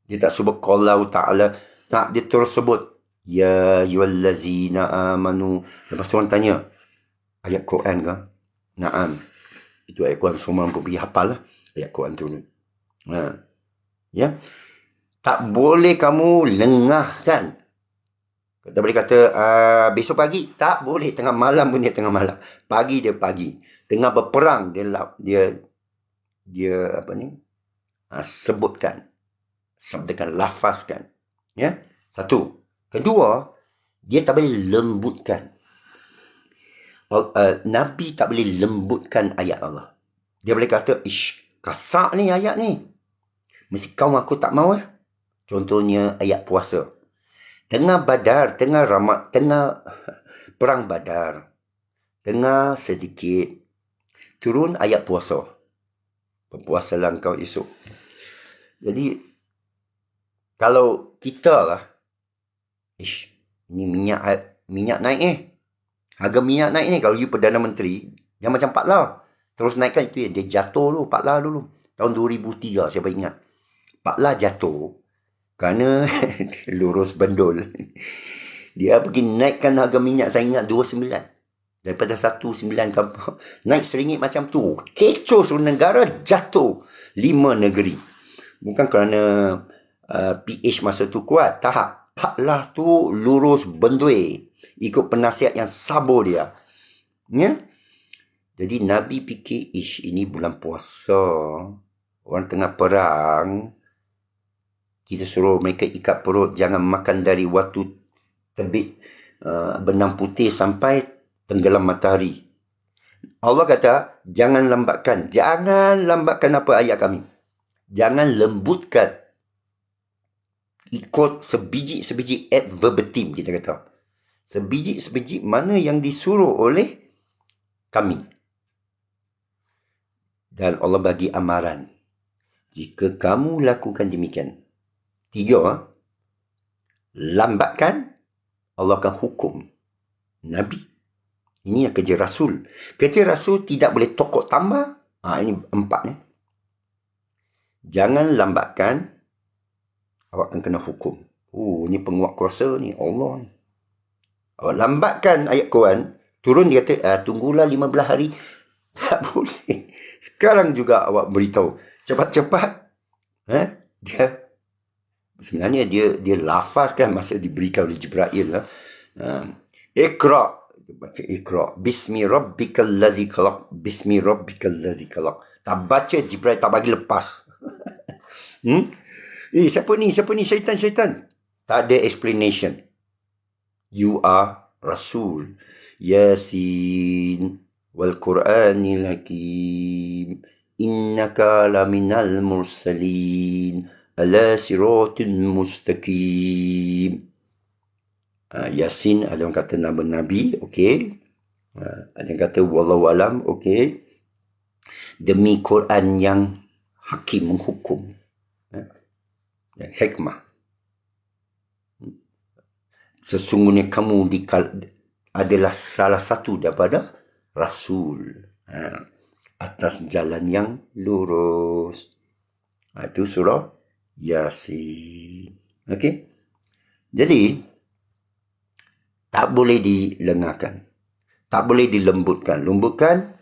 Dia tak sebut qallahu ta'ala. Tak, dia terus sebut ya ayyuhallazina amanu. Lepas tu orang tanya, ayat Quran ke? Naam. Itu ayat Quran, semua mampu pergi hafal lah. Ayat Quran turun. Ya. Tak boleh kamu lengahkan. Kita boleh kata besok pagi. Tak boleh. Tengah malam pun dia tengah malam. Pagi dia pagi. Tengah berperang dia apa ni? Sebutkan. Sabdakan, lafazkan. Ya. Satu. Kedua, dia tak boleh lembutkan. Nabi tak boleh lembutkan ayat Allah. Dia boleh kata, kasar ni ayat ni. Mesti kaum aku tak mau Contohnya ayat puasa. Tengah Badar, tengah perang Badar. Tengah sedikit. Turun ayat puasa. Berpuasalah engkau esok. Jadi, kalau kita lah, ini minyak naik Harga minyak naik ni, kalau you Perdana Menteri, yang macam Pak La. Terus naikkan itu dia jatuh dulu, Pak La dulu. Tahun 2003, siapa ingat. Pak La jatuh kerana lurus bendul. Dia pergi naikkan harga minyak, saya ingat 29. Daripada 19 naik RM1 macam tu. Kecoh seluruh negara, jatuh 5 negeri. Bukan kerana PH masa tu kuat. Tak. Pak La tu lurus bendul. Ikut penasihat yang sabar dia. Ya? Jadi Nabi fikir, ini bulan puasa. Orang tengah perang. Kita suruh mereka ikat perut. Jangan makan dari waktu terbit benang putih sampai tenggelam matahari. Allah kata, jangan lambatkan. Jangan lambatkan apa ayat kami. Jangan lembutkan. Ikut sebiji-sebiji verbatim kita kata. Sebiji-sebiji mana yang disuruh oleh kami. Dan Allah bagi amaran. Jika kamu lakukan demikian. 3. Lambatkan. Allah akan hukum Nabi. Ini yang kerja Rasul. Kerja Rasul tidak boleh tokok tambah. Ini 4 ni. Jangan lambatkan, awak akan kena hukum. Ni penguat kuasa ni, Allah ni. Awak lambatkan ayat Quran, turun dia kata, tunggulah 15 hari. Tak boleh. Sekarang juga awak beritahu. Cepat-cepat. Dia sebenarnya dia lafazkan masa diberikan oleh Jibril lah. Iqra. Baca Iqra. Bismi rabbikal ladzi khalaq. Bismi rabbikal ladzi khalaq. Tak baca Jibril tak bagi lepas. Siapa ni? Syaitan. Tak ada explanation. You are Rasul. Yasin wal Qur'anil Hakim. Innaka laminal mursalin. Ala siratin mustaqim. Yasin ada orang kata nama Nabi, okey. Ada yang kata wallahu alam, okey. Demi Quran yang hakim menghukum. Yang hikmah. Sesungguhnya kamu adalah salah satu daripada Rasul. Atas jalan yang lurus. Itu surah Yasin. Okey. Jadi tak boleh dilengahkan. Tak boleh dilembutkan. Lembutkan,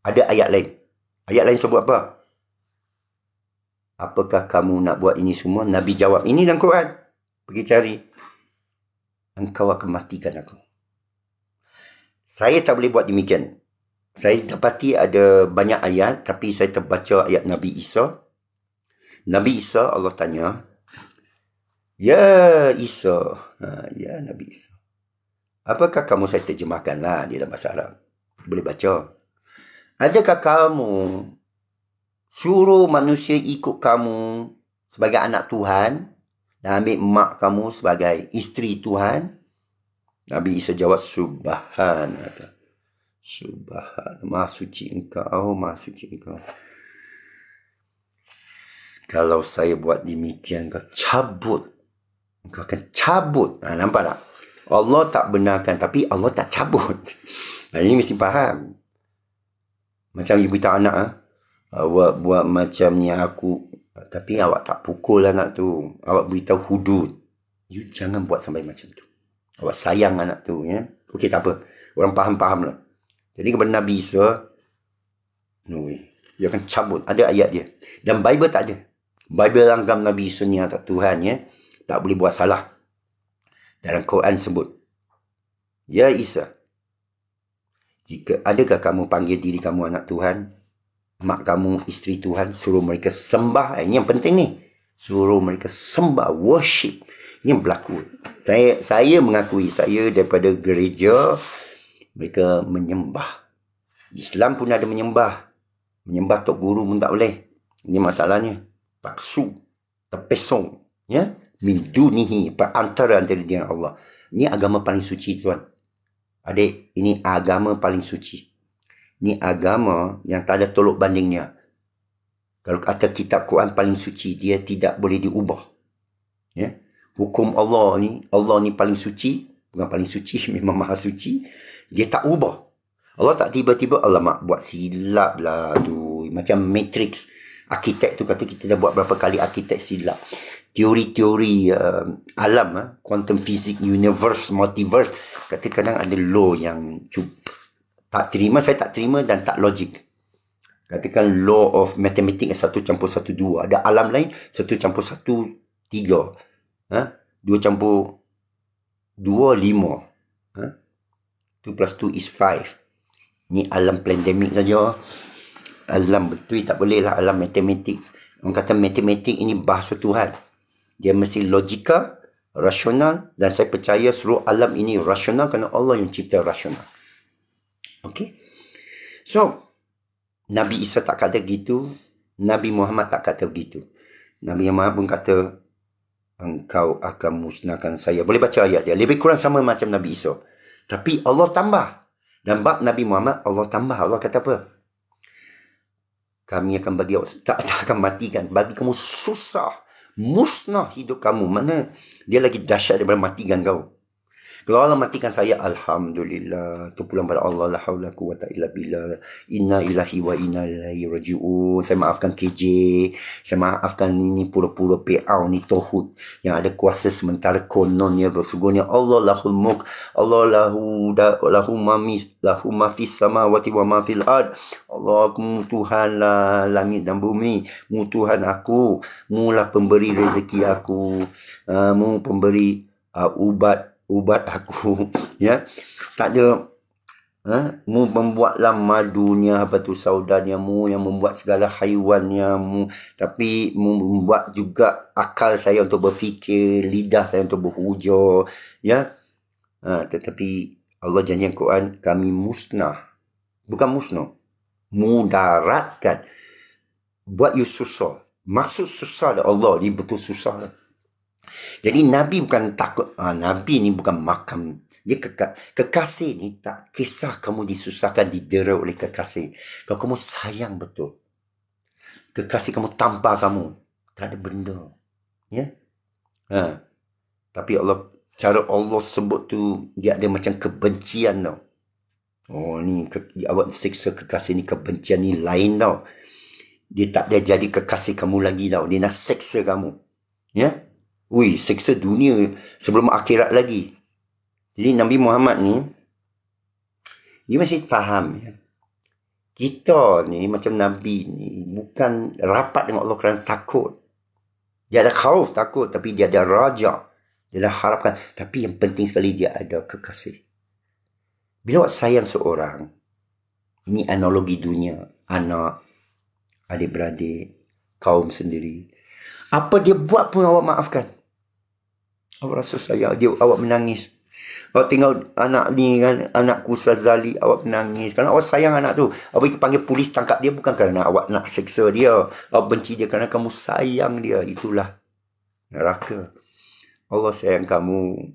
ada ayat lain. Ayat lain sebut apa? Apakah kamu nak buat ini semua? Nabi jawab, ini dalam Quran. Pergi cari. Engkau akan matikan aku. Saya tak boleh buat demikian. Saya dapati ada banyak ayat, tapi saya terbaca ayat Nabi Isa. Nabi Isa, Allah tanya, Ya Isa. Ya Nabi Isa. Apakah kamu, saya terjemahkanlah di dalam bahasa Arab. Boleh baca. Adakah kamu suruh manusia ikut kamu sebagai anak Tuhan dan ambil mak kamu sebagai isteri Tuhan? Nabi Isa jawab, Subhanallah. Subhanallah. Maha suci engkau, maha suci engkau. Kalau saya buat demikian, kau cabut. Kau akan cabut. Nampak tak? Allah tak benarkan, tapi Allah tak cabut. Ini mesti faham. Macam ibu tak anak, awak buat macam ni aku, tapi awak tak pukul anak tu. Awak beritahu hudud. You jangan buat sampai macam tu. Awak sayang anak tu. Ya? Okey, tak apa. Orang faham-faham lah. Jadi kepada Nabi Isa, no way. Dia akan cabut. Ada ayat dia. Dan Bible tak ada. Bible langgam Nabi Isa ni atau Tuhan, ya, tak boleh buat salah. Dalam Quran sebut, Ya Isa, adakah kamu panggil diri kamu anak Tuhan, mak kamu isteri Tuhan, suruh mereka sembah. Ini yang penting ni. Suruh mereka sembah, worship. Ini yang berlaku. Saya mengakui, saya daripada gereja, mereka menyembah. Islam pun ada menyembah. Menyembah Tok Guru pun tak boleh. Ini masalahnya. Paksu, terpesong. Ya? Min dunihi, antara dia Allah. Ini agama paling suci, tuan. Adik, ini agama paling suci. Ini agama yang tak ada tolok bandingnya. Kalau kata kitab Quran paling suci, dia tidak boleh diubah. Ya? Hukum Allah ni paling suci. Bukan paling suci, memang maha suci. Dia tak ubah. Allah tak tiba-tiba, alamak, buat silap lah tu. Macam Matrix. Arkitek tu kata kita dah buat berapa kali arkitek silap. Teori-teori alam, quantum physics, universe, multiverse, kadang-kadang ada law yang tak terima, saya tak terima dan tak logik. Katakan law of mathematics 1 campur 1, 2. Ada alam lain 1 campur 1, 3. 2 campur 2, 5. 2 plus 2 is 5. Ni alam pandemik saja. Alam betul tak boleh lah, alam matematik. Orang kata matematik ini bahasa Tuhan. Dia mesti logika, rasional, dan saya percaya seluruh alam ini rasional kerana Allah yang cipta rasional. Okay? So, Nabi Isa tak kata gitu, Nabi Muhammad tak kata begitu. Nabi Muhammad pun kata, engkau akan musnahkan saya. Boleh baca ayat dia. Lebih kurang sama macam Nabi Isa. Tapi Allah tambah. Dan bab Nabi Muhammad, Allah tambah. Allah kata apa? Kami akan bagi awak, tak akan matikan. Bagi kamu susah. Musnah hidup kamu. Mana dia lagi dahsyat daripada matikan kau. Kalau Allah matikan saya, Alhamdulillah. Tu pulang pada Allah. La haula quwata illa billah. Inna ilahi wa inna ilaihi raji'un. Saya maafkan KJ. Saya maafkan ini pura-pura PA ni Tohut. Yang ada kuasa sementara kononnya. Sesungguhnya Allah lahul mulk. Allah lahu ma fis samawati wa ma fil ard. Allah Tuhan lah langit dan bumi. Mu Tuhan aku. Mulah pemberi rezeki aku. Mu pemberi ubat aku. Ya, tak ada. Mu membuatlah madunya, apa tu saudanya mu yang membuat segala haiwannya mu, tapi mu membuat juga akal saya untuk berfikir, lidah saya untuk berhujur, ya. Tetapi Allah janji dalam Quran, kami musnah, bukan musnah, mudaratkan, buat you susah. Maksud susah dah Allah, dia betul susah lah. Jadi Nabi bukan takut, Nabi ni bukan makam. Dia kekasih ni tak kisah kamu disusahkan, didera oleh kekasih. Kalau kamu sayang betul, kekasih kamu tampar kamu, tak ada benda. Ya. Tapi Allah, cara Allah sebut tu, dia ada macam kebencian tau. Oh ni, awak siksa kekasih ni, kebencian ni lain tau. Dia tak ada jadi kekasih kamu lagi tau. Dia nak siksa kamu. Ya. Siksa dunia sebelum akhirat lagi. Jadi Nabi Muhammad ni, dia masih faham. Ya. Kita ni macam Nabi ni, bukan rapat dengan Allah kerana takut. Dia ada khauf, takut. Tapi dia ada raja. Dia dah harapkan. Tapi yang penting sekali, dia ada kekasih. Bila awak sayang seorang, ini analogi dunia. Anak, adik-beradik, kaum sendiri. Apa dia buat pun awak maafkan. Awak rasa sayang dia, awak menangis. Awak tengok anak ni kan, anakku Sazali, awak menangis. Kerana awak sayang anak tu. Awak panggil polis tangkap dia bukan kerana awak nak seksa dia. Awak benci dia kerana kamu sayang dia. Itulah neraka. Allah sayang kamu.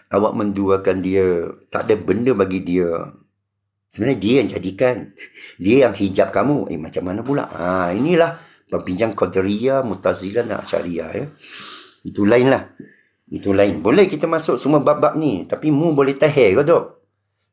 Awak menduakan dia. Tak ada benda bagi dia. Sebenarnya dia yang jadikan. Dia yang hijab kamu. Macam mana pula? Inilah pembincang Qadariyah, Mu'tazilah dan Asy'ariyah. Ya. Itu lain lah. Itu lain. Boleh kita masuk semua bab-bab ni. Tapi mu boleh tahir ke tak?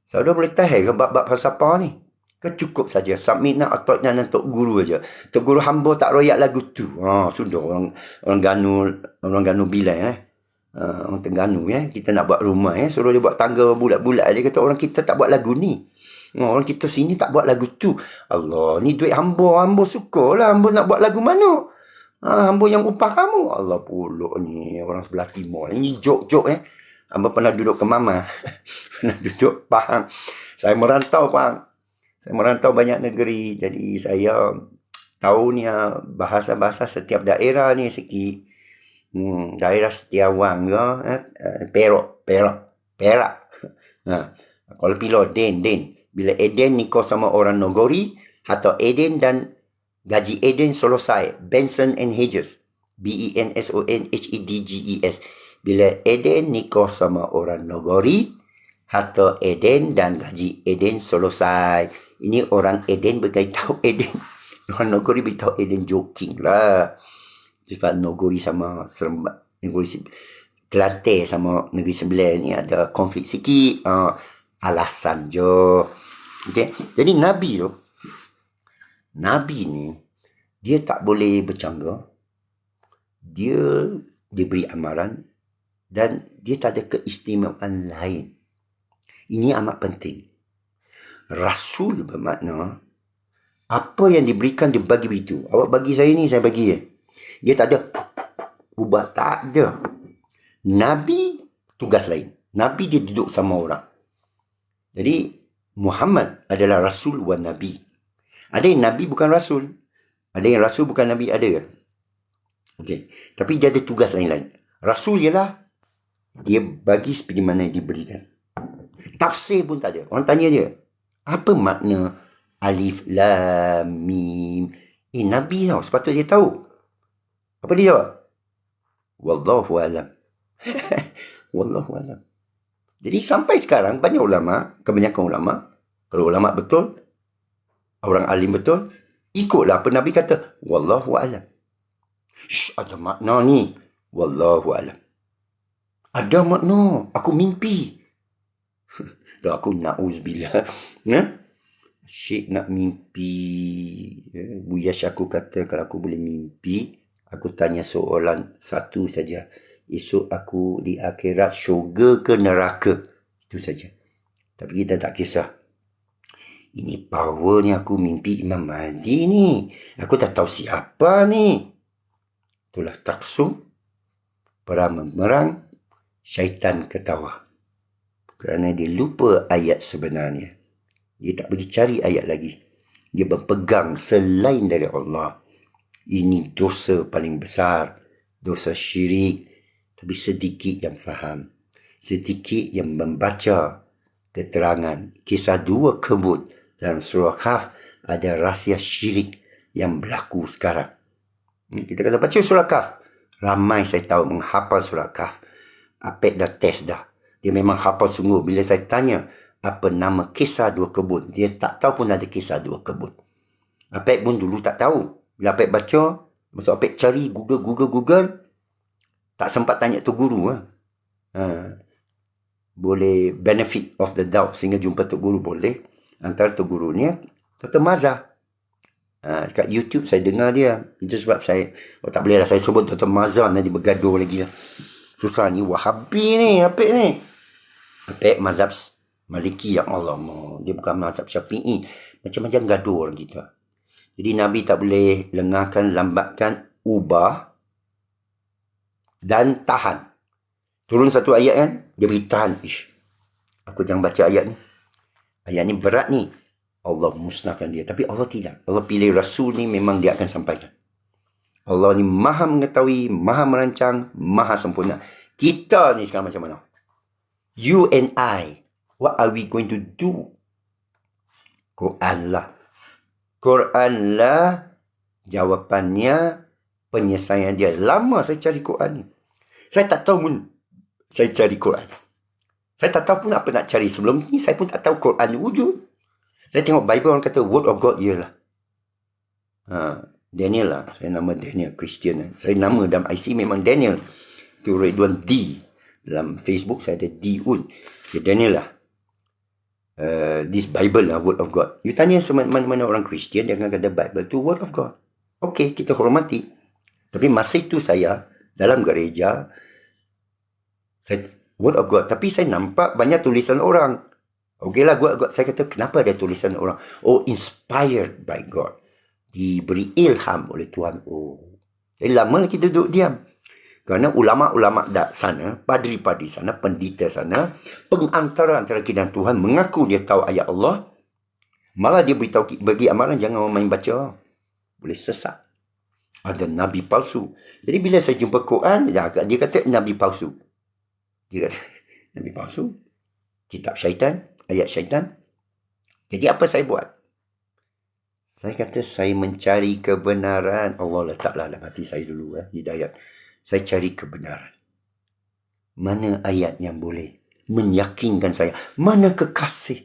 Saudara boleh tahir ke bab-bab falsafah ni? Ke cukup saja. Submit nak atau dan Tok Guru aja. Tok Guru hamba tak royak lagu tu. Sudah. Orang Ganu Bilal. Orang Terengganu. Kita nak buat rumah. Suruh dia buat tangga bulat-bulat. Dia kata orang kita tak buat lagu ni. Orang kita sini tak buat lagu tu. Allah, ni duit hamba. Hamba suka lah. Hamba nak buat lagu mana? Hamba yang upah kamu. Allah pulak ni. Orang sebelah timur. Ini jok-jok. Hamba pernah duduk ke Mama. Pernah duduk Pahang. Saya merantau Pahang. Saya merantau banyak negeri. Jadi saya tahu ni bahasa-bahasa setiap daerah ni sikit. Daerah Setiawang ke. Perak. Kalau Pilo, Den. Bila Eden nikah sama orang Nogori. Atau Eden dan Gaji Eden selesai. Benson and Hedges. Bensonhedges. Bila Eden nikah sama orang Nogori. Atau Eden dan Gaji Eden selesai. Ini orang Eden beritahu Eden. Orang Nogori beritahu Eden joking lah. Sebab Nogori sama Seremban. Nogori Kelantan sama Negeri Sembilan ni ada konflik sikit. Alasan je. Okay. Jadi Nabi ni, dia tak boleh bercangga. Dia diberi amaran. Dan dia tak ada keistimewaan lain. Ini amat penting. Rasul bermakna, apa yang diberikan dia bagi begitu. Awak bagi saya ni, saya bagi dia. Dia tak ada ubah, tak ada. Nabi tugas lain. Nabi dia duduk sama orang. Jadi Muhammad adalah Rasul wa Nabi. Ada yang Nabi bukan Rasul. Ada yang Rasul bukan Nabi. Ada ke? Okay. Tapi dia ada tugas lain-lain. Rasul ialah dia bagi seperti mana yang diberikan. Tafsir pun tak ada. Orang tanya dia, apa makna Alif Lam Mim? Nabi tau. Sepatutnya dia tahu. Apa dia jawab? Wallahu alam. Wallahu alam. Jadi sampai sekarang banyak ulama, kebanyakan ulama, kalau ulama betul, orang alim betul, ikutlah apa Nabi kata. Wallahu alam. Ada makna ni. Wallahu alam. Ada makna. Aku mimpi. Dah aku na'uzubillah. Ya? Syekh nak mimpi. Buya Syaku kata kalau aku boleh mimpi, aku tanya soalan satu saja. Esok aku di akhirat syurga ke neraka? Itu saja. Tapi kita tak kisah. Ini power ni aku mimpi Imam Mahdi ni. Aku tak tahu siapa ni. Itulah taksum. Perang memerang. Syaitan ketawa. Kerana dia lupa ayat sebenarnya. Dia tak pergi cari ayat lagi. Dia berpegang selain dari Allah. Ini dosa paling besar. Dosa syirik. Tapi sedikit yang faham. Sedikit yang membaca keterangan. Kisah dua kebun dalam surah Kahf ada rahsia syirik yang berlaku sekarang. Kita kata baca surah Kahf. Ramai saya tahu menghafal surah Kahf. Apek dah test dah. Dia memang hafal sungguh. Bila saya tanya apa nama kisah dua kebun, dia tak tahu pun ada kisah dua kebun. Apek pun dulu tak tahu. Bila Apek baca, masuk Apek cari Google, tak sempat tanya tu guru. Boleh benefit of the doubt sehingga jumpa tu guru boleh. Antara tu guru ni Dr. Mazhar. Dekat YouTube saya dengar dia. Itu sebab saya tak boleh lah saya sebut Dr. Mazhar nanti bergaduh lagi lah. Susah ni Wahabi ni, Apek ni. Apek mazhab Maliki, ya Allah. Dia bukan mazhab Syafi'i. Macam-macam gaduh orang kita. Jadi Nabi tak boleh lengahkan, lambatkan, ubah dan tahan. Turun satu ayat kan, dia beri tahan. Aku jangan baca ayat ni. Ayat ni berat ni. Allah musnahkan dia. Tapi Allah tidak. Allah pilih Rasul ni memang dia akan sampaikan. Allah ni maha mengetahui, maha merancang, maha sempurna. Kita ni sekarang macam mana? You and I, what are we going to do? Quran lah jawapannya, penyelesaian dia. Lama saya cari Quran ni. Saya tak tahu pun saya cari Quran. Saya tak tahu pun apa nak cari. Sebelum ni saya pun tak tahu Quran ni wujud. Saya tengok Bible orang kata word of God ialah. Daniel lah. Saya nama Daniel Christian. Saya nama dalam IC memang Daniel. Itu Ridwan D. Dalam Facebook saya ada D Un. Daniel lah. This Bible lah word of God. You tanya mana-mana orang Kristian dia akan kata Bible tu word of God. Okey, kita hormati. Tapi masa itu saya dalam gereja word of God. Tapi saya nampak banyak tulisan orang. Okeylah, saya kata kenapa ada tulisan orang? Oh, inspired by God. Diberi ilham oleh Tuhan. Jadi lama kita duduk diam. Kerana ulama-ulama sana, padri-padri sana, pendeta sana, pengantara antara kita dan Tuhan mengaku dia tahu ayat Allah. Malah dia beritahu bagi amalan jangan main baca. Boleh sesat. Ada nabi palsu. Jadi bila saya jumpa Quran, dia kata nabi palsu. Dia kata nabi palsu. Kitab syaitan, ayat syaitan. Jadi apa saya buat? Saya kata saya mencari kebenaran. Allah letaklah dalam hati saya dulu hidayat. Saya cari kebenaran. Mana ayat yang boleh meyakinkan saya? Mana kekasih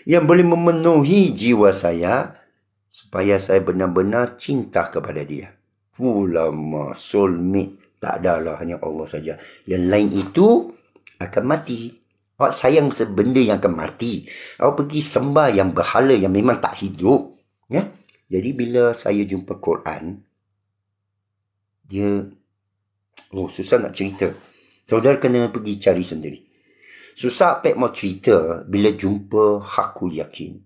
yang boleh memenuhi jiwa saya supaya saya benar-benar cinta kepada dia? Ulama, soulmate, tak adalah, hanya Allah saja. Yang lain itu akan mati. Awak sayang sebenda yang akan mati. Awak pergi sembah yang berhala yang memang tak hidup. Ya? Jadi bila saya jumpa Quran, dia susah nak cerita. Saudara kena pergi cari sendiri. Susah Apek mau cerita bila jumpa hakul yakin.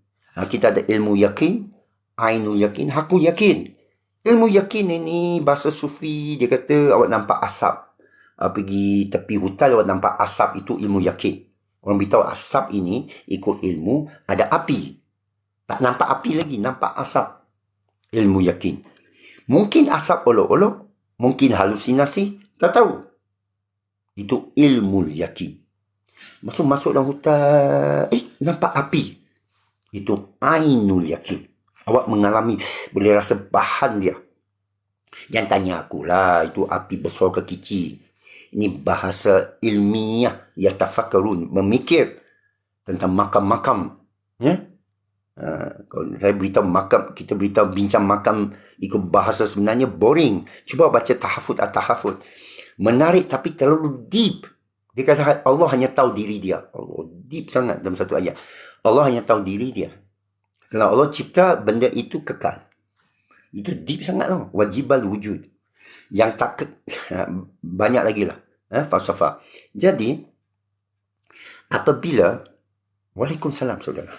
Kita ada ilmu yakin, ainul yakin, hakul yakin. Ilmu yakin ini bahasa sufi, dia kata awak nampak asap. Pergi tepi hutan awak nampak asap, itu ilmu yakin. Orang beritahu asap ini ikut ilmu ada api. Tak nampak api lagi, nampak asap. Ilmu yakin. Mungkin asap olok-olok, mungkin halusinasi, tak tahu. Itu ilmu yakin. Masuk dalam hutan, nampak api. Itu ainul yakin. Awak mengalami, boleh rasa bahan dia. Jangan tanya akulah, itu api besar ke kecil. Ini bahasa ilmiah, yatafakkarun, memikir tentang makam-makam. Ya? Kalau saya beritahu makam, kita beritahu bincang makam ikut bahasa sebenarnya boring. Cuba baca tahafud atau tahafud. Menarik tapi terlalu deep. Dia kata Allah hanya tahu diri dia. Allah deep sangat dalam satu ayat. Allah hanya tahu diri dia. Kalau Allah cipta, benda itu kekal. Itu deep sangat tau. Wajibal wujud. Yang tak banyak lagi lah. Falsafah. Jadi, apabila, Waalaikumsalam saudara.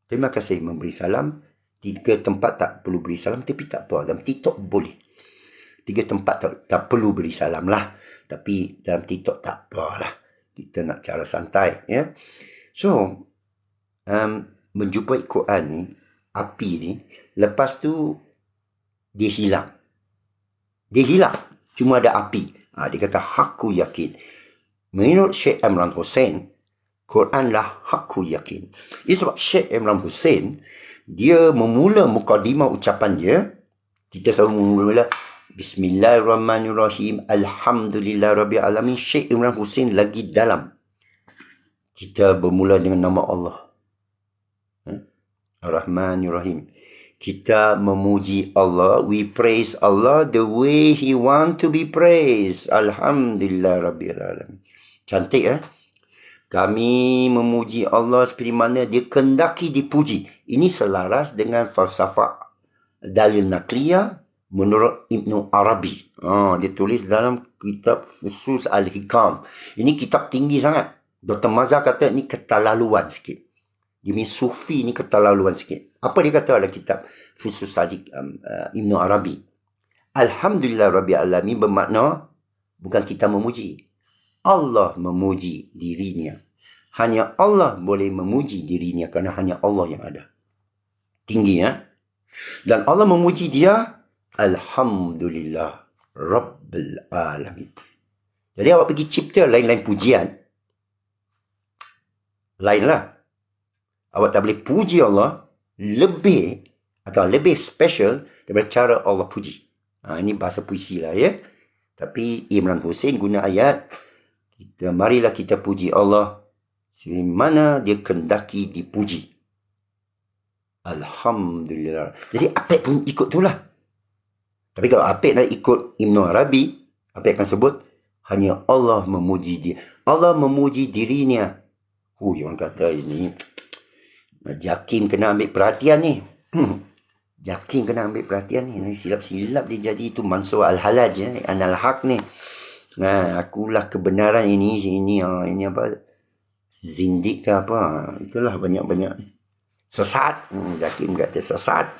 Terima kasih memberi salam. 3 tempat tak perlu beri salam, tapi tak apa. Dalam TikTok boleh. 3 tempat tak perlu beri salam lah. Tapi dalam TikTok tak apalah. Kita nak cara santai. Ya. So, menjumpai Quran ni, api ni, lepas tu, dia hilang. Dia hilang. Cuma ada api. Dia kata, aku yakin. Menurut Syekh Imran Hussein, Quran lah aku yakin. Ini sebab Syekh Imran Hussein, dia memula mukadimah ucapan dia, kita selalu memula, Bismillahirrahmanirrahim, Alhamdulillah Rabbil Alamin. Syekh Imran Hussein lagi dalam. Kita bermula dengan nama Allah. Ar-Rahmanirrahim. Kita memuji Allah. We praise Allah the way He want to be praised. Alhamdulillah Rabbil Alamin. Cantik Kami memuji Allah seperti mana Dia kendaki dipuji. Ini selaras dengan falsafah dalil nakliyah menurut Ibn Arabi. Dia tulis dalam kitab Fusus Al-Hikam. Ini kitab tinggi sangat. Dr. Mazhar kata ini keterlaluan sikit. Dia punya sufi ni keterlaluan sikit. Apa dia kata dalam kitab Fusus Ibn Arabi? Alhamdulillah Rabbil Alamin bermakna bukan kita memuji. Allah memuji dirinya. Hanya Allah boleh memuji dirinya kerana hanya Allah yang ada. Tinggi Dan Allah memuji dia, Alhamdulillah Rabbil Alamin. Jadi awak pergi cipta lain-lain pujian, lainlah. Awak tak boleh puji Allah lebih atau lebih special daripada cara Allah puji. Ini bahasa puisi lah Tapi Imran Hussein guna ayat, marilah kita puji Allah seperti mana Dia kendaki dipuji. Alhamdulillah. Jadi Apek pun ikut tu lah. Tapi kalau Apek nak ikut Ibn Arabi, Apek akan sebut hanya Allah memuji dia. Allah memuji dirinya. Orang kata ini Jakim kena ambil perhatian ni. Jakim kena ambil perhatian ni. Silap-silap dia jadi itu Mansur Al-Halaj Anal Haq ni. Akulah kebenaran ini apa? Zindik ke apa? Itulah banyak-banyak sesat. Jakim kata sesat.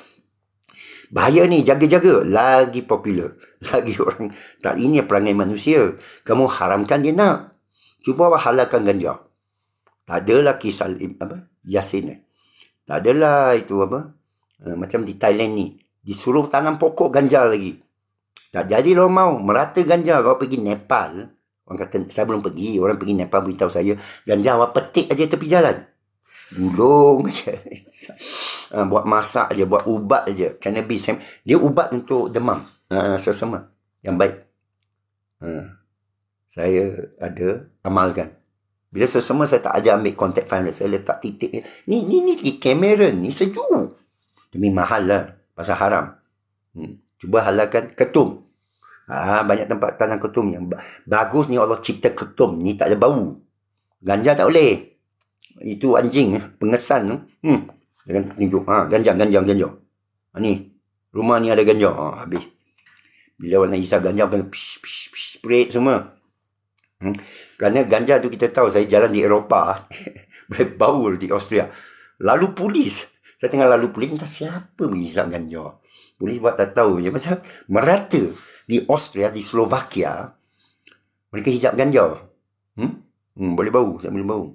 Bahaya ni, jaga-jaga. Lagi popular. Lagi orang tak, ini perangai manusia. Kamu haramkan dia nak. Cuba awak halalkan ganja. Tak adalah kisah Yasin. Tak adalah itu macam di Thailand ni. Disuruh tanam pokok ganja lagi. Tak jadi orang mau. Merata ganja. Kalau pergi Nepal. Orang kata, saya belum pergi. Orang pergi Nepal beritahu saya. Ganja awak petik aja tepi jalan. Gulung aja. Buat masak aja. Buat ubat aja. Cannabis. Dia ubat untuk demam. Sesama. Yang baik. Saya ada amalkan. Bila sesama saya tak ada ambil contact finder. Saya letak titik. Ni kamera ni sejuk. Demi mahal lah. Pasal haram. Cuba halalkan ketum. Banyak tempat tanam ketum yang bagus ni. Allah cipta ketum ni tak ada bau. Ganja tak boleh. Itu anjing pengesan. Jangan tunjuk. Ganja. Ni rumah ni ada ganja. Habis. Bila orang nak isap ganja kena spray semua. Kerana ganja tu kita tahu. Saya jalan di Eropah. Boleh bau di Austria. Lalu polis. Saya tengah lalu polis. Entah siapa mengisap ganja. Polis buat tak tahu je. Macam merata. Di Austria, di Slovakia. Mereka hijab ganja. Boleh bau. Tak boleh bau.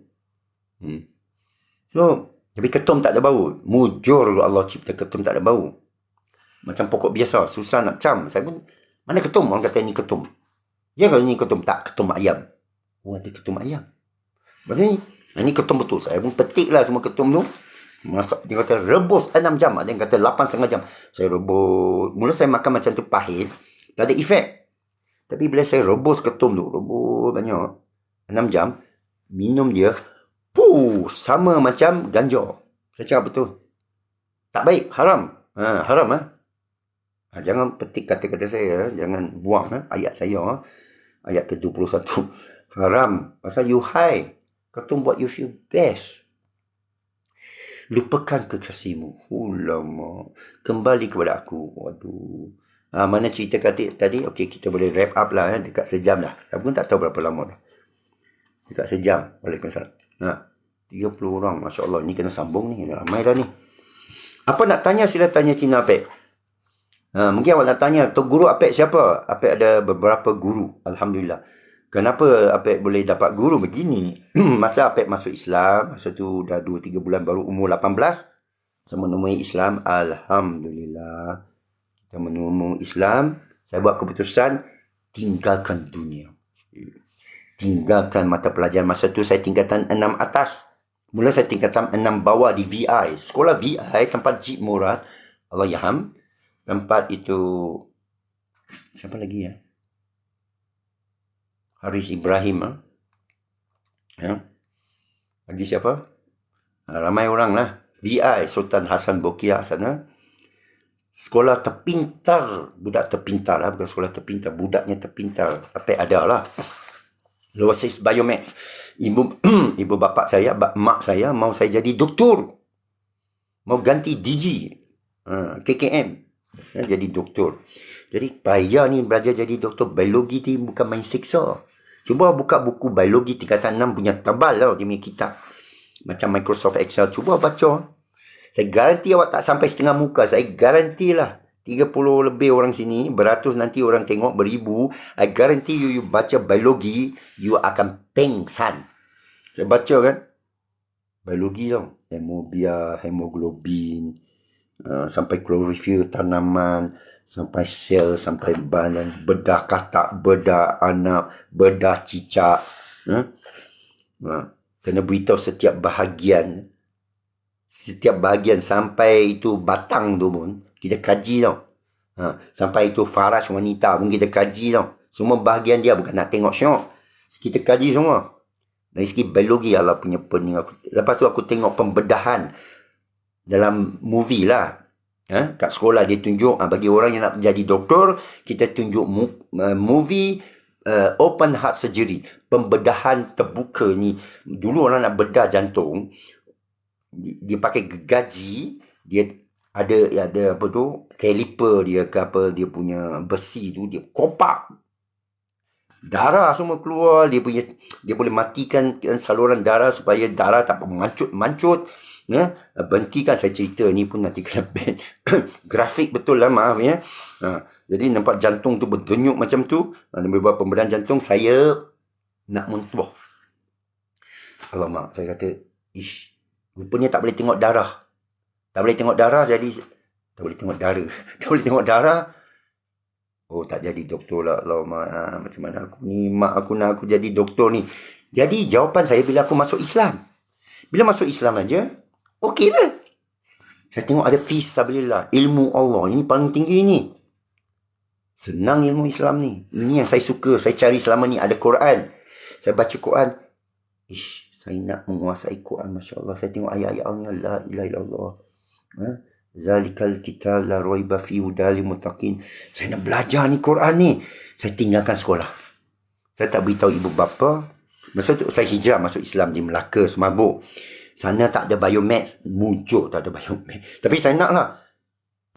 So, tapi ketum tak ada bau. Mujur Allah cipta ketum tak ada bau. Macam pokok biasa. Susah nak cam. Saya pun, mana ketum? Orang kata ni ketum. Ya kalau ni ketum. Tak, ketum ayam. Ada ketum ayam. Maksudnya ni ketum betul. Saya pun petik lah semua ketum tu. Masak, dia kata rebus 6 jam. Ada yang kata 8,5 jam. Saya rebus. Mula saya makan macam tu pahit. Tak ada efek. Tapi bila saya rebus ketum tu. Rebus banyak. 6 jam. Minum dia. Sama macam ganja. Saya cakap betul. Tak baik. Haram. Haram. Jangan petik kata-kata saya. Jangan buang ayat saya. Ayat ke-21. haram. Pasal you high. Kau tu buat you feel best. Lupakan kekasihmu. Ulama. Kembali kepada aku. Waduh. Mana cerita tadi? Okey, kita boleh wrap up lah. Dekat sejam dah. Aku pun tak tahu berapa lama dah. Dekat sejam. Waalaikumsalam. 30 orang. Masya Allah. Ni kena sambung ni. Ramai dah ni. Apa nak tanya, sila tanya Cina Apek. Mungkin awak nak tanya, Tok Guru Apek siapa? Apek ada beberapa guru. Alhamdulillah. Kenapa Apek boleh dapat guru begini? Masa Apek masuk Islam, masa tu dah 2-3 bulan baru umur 18. Saya menemui Islam. Alhamdulillah. Kita menemui Islam. Saya buat keputusan, tinggalkan dunia. Tinggalkan mata pelajaran. Masa tu saya tingkatan 6 atas. Mula saya tingkatan 6 bawah di VI. Sekolah VI, tempat Jib Murad. Allahyarham. Tempat itu, siapa lagi ya? Haris Ibrahim. Ya. Lagi siapa? Ramai orang lah. VI, Sultan Hasan Bokia sana. Sekolah terpintar. Budak terpintar lah. Bukan sekolah terpintar. Budaknya terpintar. Apa ada lah. Losis Biomax. Ibu bapa saya, mak saya mau saya jadi doktor. Mau ganti DG. KKM. Jadi doktor. Jadi payah ni belajar jadi doktor. Biologi ni bukan main siksa. Cuba buka buku biologi tingkatan 6 punya tebal lah dia punya kitab. Macam Microsoft Excel. Cuba baca. Saya garanti awak tak sampai setengah muka. Saya garantilah 30 lebih orang sini. Beratus nanti orang tengok, beribu. I garanti you baca biologi, you akan pengsan. Saya baca kan. Biologi tau. Hemobia, hemoglobin. Sampai klorofil tanaman, sampai sel, sampai badan, bedah katak, bedah anak, bedah cicak. Kena beritahu setiap bahagian sampai itu batang tu pun kita kaji tau. Sampai itu faras wanita pun kita kaji tau. Semua bahagian dia, bukan nak tengok syok. Kita kaji semua. Dari segi biologi Allah punya pening aku. Lepas tu aku tengok pembedahan dalam movie lah. Kat sekolah dia tunjuk, bagi orang yang nak jadi doktor, kita tunjuk movie open heart surgery. Pembedahan terbuka ni. Dulu orang nak bedah jantung, dia pakai gergaji, dia ada apa tu, caliper dia ke apa, dia punya besi tu, dia kopak. Darah semua keluar, dia boleh matikan saluran darah supaya darah tak mancut. Berhentikan saya cerita ni pun nanti kena ban. Grafik betul lah, maaf ya. Jadi nampak jantung tu berdenyuk macam tu. Dia buat pembedahan jantung, saya nak muntah. Alamak, saya kata, rupanya tak boleh tengok darah. Tak boleh tengok darah, jadi tak boleh tengok darah. Tak boleh tengok darah. Oh, tak jadi doktor lah. Alamak, macam mana aku ni, mak aku nak aku jadi doktor ni. Jadi jawapan saya bila aku masuk Islam. Bila masuk Islam aja, okey lah. Saya tengok ada fisabilillah, ilmu Allah. Ini paling tinggi ni. Senang ilmu Islam ni. Ini yang saya suka. Saya cari selama ni. Ada Quran. Saya baca Quran. Saya nak menguasai Quran. Masya Allah. Saya tengok ayat-ayat Allah. La ilaha illallah. Zalikal kitab la raiba fi hudal muttaqin. Saya nak belajar ni Quran ni. Saya tinggalkan sekolah. Saya tak beritahu ibu bapa. Masa tu saya hijrah masuk Islam di Melaka, Semabuk. Sana tak ada biomax. Muncul tak ada biomax. Tapi saya nak lah.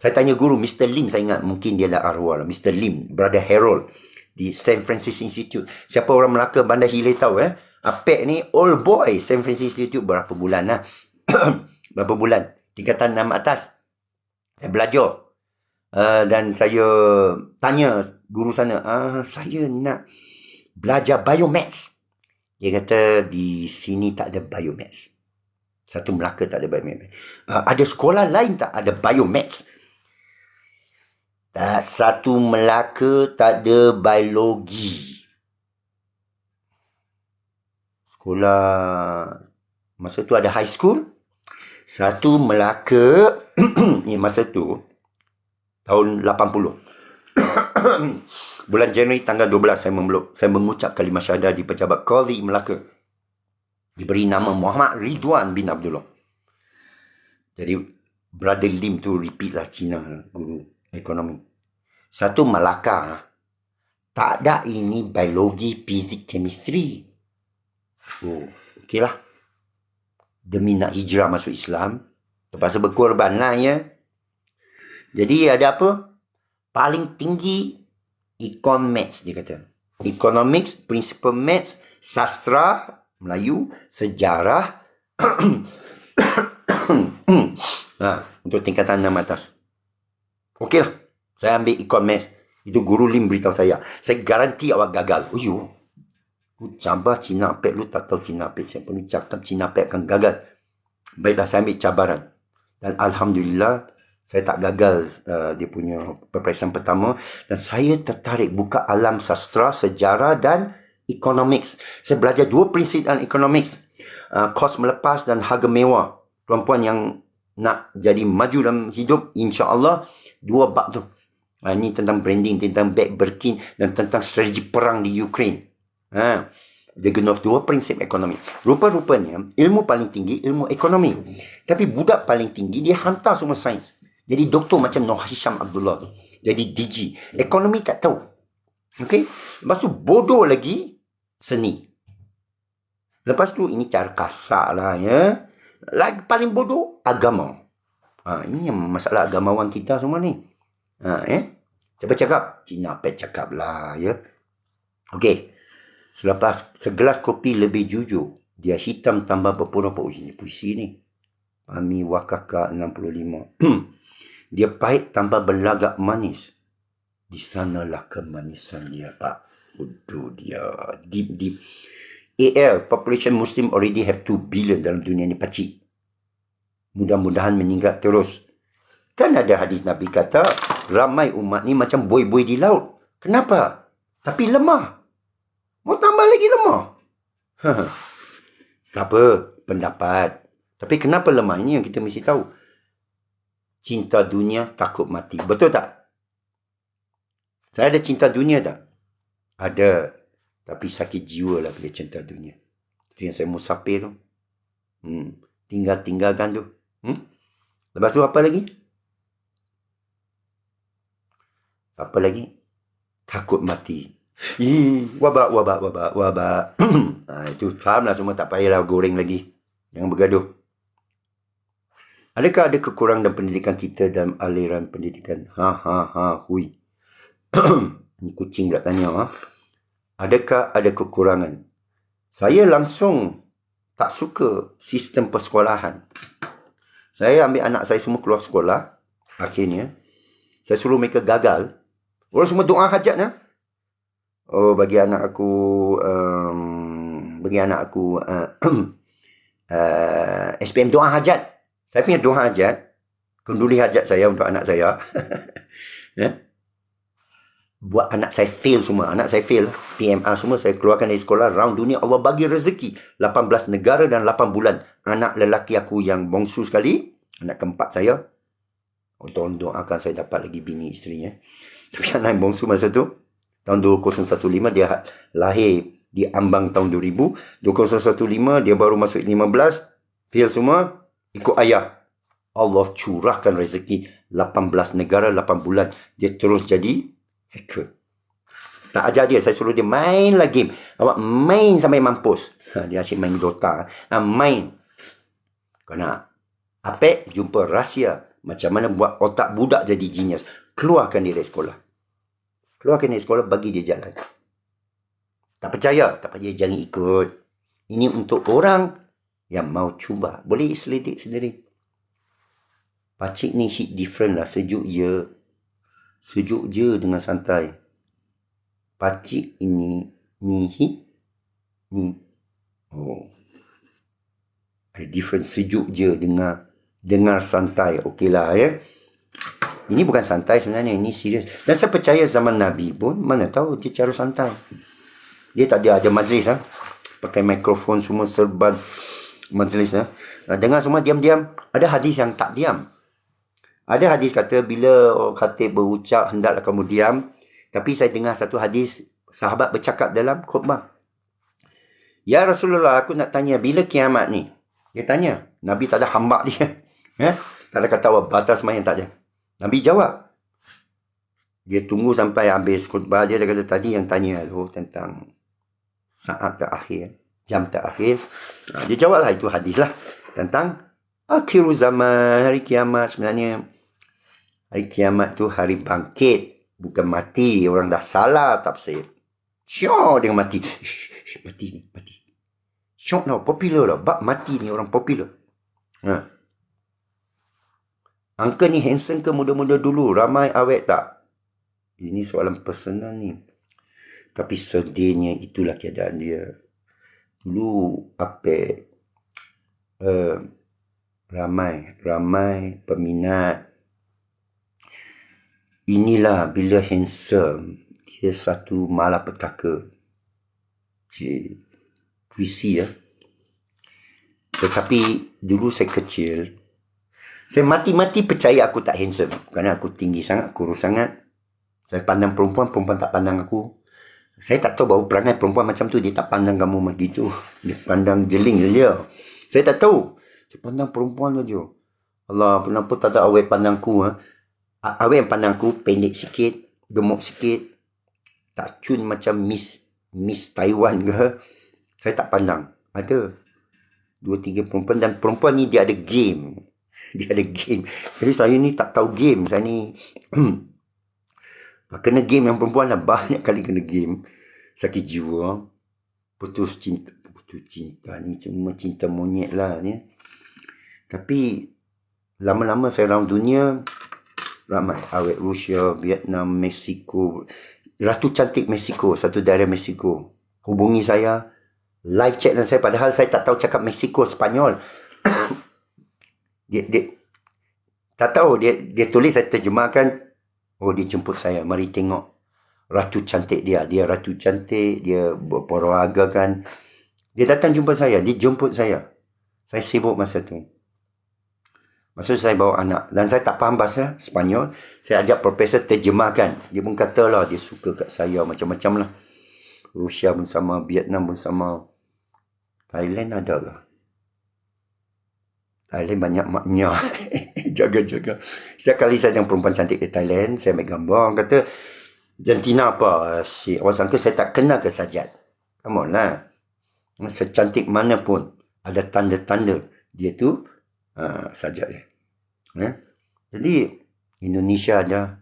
Saya tanya guru, Mr. Lim, saya ingat mungkin dia lah arwah lah. Mr. Lim, Brother Harold di San Francisco Institute. Siapa orang Melaka, Bandar Hilir tahu Apek ni, old boy, San Francisco Institute berapa bulan lah. Berapa bulan. Tingkatan 6 atas. Saya belajar. Dan saya tanya guru sana, saya nak belajar biomax. Dia kata, di sini tak ada biomax. Satu Melaka tak ada biomax. Ada sekolah lain tak ada biomax? Tak, satu Melaka tak ada biologi. Sekolah, masa tu ada high school. Satu Melaka, masa tu, tahun 80. Bulan Januari tanggal 12 saya mengucap kalimah syahadah di Pejabat Qadhi Melaka. Diberi nama Muhammad Ridwan bin Abdullah. Jadi Brother Lim tu repeat lah, Cina guru ekonomi. Satu Melaka tak ada ini biologi, fizik, chemistry. Oh, okey lah. Demi nak hijrah masuk Islam, terpaksa berkorban lah ya. Jadi ada apa? Paling tinggi Econ Maths dia kata. Economics, Principal Maths, Sastra, Melayu, Sejarah. Untuk tingkatan 6 atas. Okey lah. Saya ambil Econ Maths. Itu Guru Lim beritahu saya. Saya garanti awak gagal. Oh, you. Lu cabar Cina Pek, lu tak tahu Cina Pek. Saya perlu cakap Cina Pek akan gagal. Baiklah, saya ambil cabaran. Dan Alhamdulillah, saya tak gagal dia punya peperiksaan pertama. Dan saya tertarik buka alam sastra, sejarah dan economics. Saya belajar 2 prinsip dalam economics. Kos melepas dan harga mewah. Perempuan yang nak jadi maju dalam hidup, insya-Allah 2 bab tu. Ini tentang branding, tentang bag Birkin dan tentang strategi perang di Ukraine. Dia guna 2 prinsip ekonomi. Rupa-rupanya ilmu paling tinggi ilmu ekonomi. Tapi budak paling tinggi dia hantar semua sains. Jadi doktor macam Noh Hisham Abdullah tu. Jadi DG. Ekonomi tak tahu. Okey. Lepas tu bodoh lagi seni. Lepas tu ini cara kasar lah ya. Lagi paling bodoh agama. Ini yang masalah agamawan kita semua ni. Siapa cakap? Cina Pek cakap lah ya. Okey. Selepas segelas kopi lebih jujur, dia hitam tambah berpura-pura. Ini puisi ni. Ami Wakaka 65. Dia pahit tambah berlagak manis. Di sanalah kemanisan dia, Pak. Uduh dia. Deep. AL, population Muslim already have 2 billion dalam dunia ni, pacik. Mudah-mudahan meningkat terus. Kan ada hadis Nabi kata, ramai umat ni macam boi-boi di laut. Kenapa? Tapi lemah. Mau tambah lagi lemah. Tak apa, pendapat. Tapi kenapa lemah? Ini yang kita mesti tahu. Cinta dunia, takut mati. Betul tak? Saya ada cinta dunia tak? Ada. Tapi sakit jiwa lah bila cinta dunia. Itu yang saya musafir tu. Tinggalkan tu. Lepas tu apa lagi? Apa lagi? Takut mati. Wabak. Itu faham lah semua, tak payahlah goreng lagi. Jangan bergaduh. Adakah ada kekurangan dalam pendidikan kita dalam aliran pendidikan? Hui. Ini kucing pula tanya. Adakah ada kekurangan? Saya langsung tak suka sistem persekolahan. Saya ambil anak saya semua keluar sekolah. Akhirnya, saya suruh mereka gagal. Orang semua doa hajatnya. Oh, bagi anak aku SPM doa hajat. Saya punya doa hajat, kenduri hajat saya untuk anak saya. Buat anak saya fail semua. Anak saya fail, PMR semua saya keluarkan dari sekolah round dunia. Allah bagi rezeki 18 negara dan 8 bulan. Anak lelaki aku yang bongsu sekali, anak keempat saya, tolong doakan saya dapat lagi bini isterinya. Tapi anak yang bongsu masa tu tahun 2015 dia lahir di ambang tahun 2000. 2015 dia baru masuk 15. Fail semua. Ikut ayah. Allah curahkan rezeki 18 negara 8 bulan. Dia terus jadi hacker. Tak ajar dia. Saya suruh dia main lah game. Awak main sampai mampus. Dia asyik main Dota. Main. Kena Apek jumpa rahsia. Macam mana buat otak budak jadi genius. Keluarkan dia dari sekolah. Keluarkan dari sekolah, bagi dia jalan. Tak percaya? Tak percaya, jangan ikut. Ini untuk orang yang mau cuba. Boleh selidik sendiri. Pakcik ni hit different lah. Sejuk je. Sejuk je dengan santai. Pakcik ini ni hit. Ni. Oh. Ada different. Sejuk je dengar santai. Okey lah ya. Ini bukan santai sebenarnya, ini serius. Dan saya percaya zaman Nabi pun, mana tahu dia cara santai. Dia tak ada majlis. Pakai mikrofon semua serban majlis. Dengar semua diam-diam. Ada hadis yang tak diam. Ada hadis kata bila khatib berucap, hendaklah kamu diam. Tapi saya dengar satu hadis, sahabat bercakap dalam khutbah. Ya Rasulullah, aku nak tanya, bila kiamat ni? Dia tanya. Nabi tak ada hambak dia. Tak ada kata batas main, tak ada. Nabi jawab. Dia tunggu sampai habis khutbah dia. Dia kata tadi yang tanya tentang saat terakhir. jam terakhir. Dia jawablah itu hadis lah tentang akhir zaman, hari kiamat. Sebenarnya hari kiamat tu hari bangkit, bukan mati. Orang dah salah tafsir. Syok dia mati. Mati ni, mati. Syok lah, popular lah. Bab mati ni orang popular. Uncle ni handsome ke muda-muda dulu? Ramai awet tak? Ini soalan personal ni. Tapi sedihnya itulah keadaan dia. Dulu Apek ramai peminat. Inilah bila handsome, dia satu malapetaka. Puisi ya. Tetapi dulu saya kecil, saya mati-mati percaya aku tak handsome. Kerana aku tinggi sangat, kurus sangat. Saya pandang perempuan tak pandang aku. Saya tak tahu bahawa perangai perempuan macam tu. Dia tak pandang kamu begitu. Dia pandang jeling saja. Saya tak tahu. Dia pandang perempuan saja. Allah, kenapa tak ada awet pandangku? Awet yang pandangku pendek sikit, gemuk sikit. Tak cun macam Miss Taiwan ke. Saya tak pandang. Ada 2-3 perempuan. Dan perempuan ni dia ada game. Dia ada game. Jadi saya ni tak tahu game. Saya ni kena game yang perempuan lah. Banyak kali kena game. Sakit jiwa. Putus cinta ni cuma cinta monyet lah ni. Tapi lama-lama saya round dunia. Ramai awet Rusia, Vietnam, Mexico. Ratu cantik Mexico. Satu daerah Mexico hubungi saya. Live chat dengan saya. Padahal saya tak tahu cakap Mexico, Spanyol. Dia tak tahu. Dia tulis, saya terjemahkan. Oh, dia jemput saya. Mari tengok ratu cantik dia. Dia ratu cantik. Dia berperagakan. Dia datang jumpa saya. Dia jemput saya. Saya sibuk masa tu. Masa saya bawa anak. Dan saya tak faham bahasa Spanyol. Saya ajak profesor terjemahkan. Dia pun kata lah. Dia suka kat saya. Macam-macam lah. Rusia pun sama. Vietnam pun sama. Thailand ada lah. Thailand banyak maknya. Jaga-jaga. Setiap kali saya dengan perempuan cantik di Thailand, saya ambil gambar. Orang kata, jantina apa? Orang sangka saya tak kenal ke Sajat. Come on lah. Secantik mana pun, ada tanda-tanda. Dia tu, Sajat dia. Jadi, Indonesia ada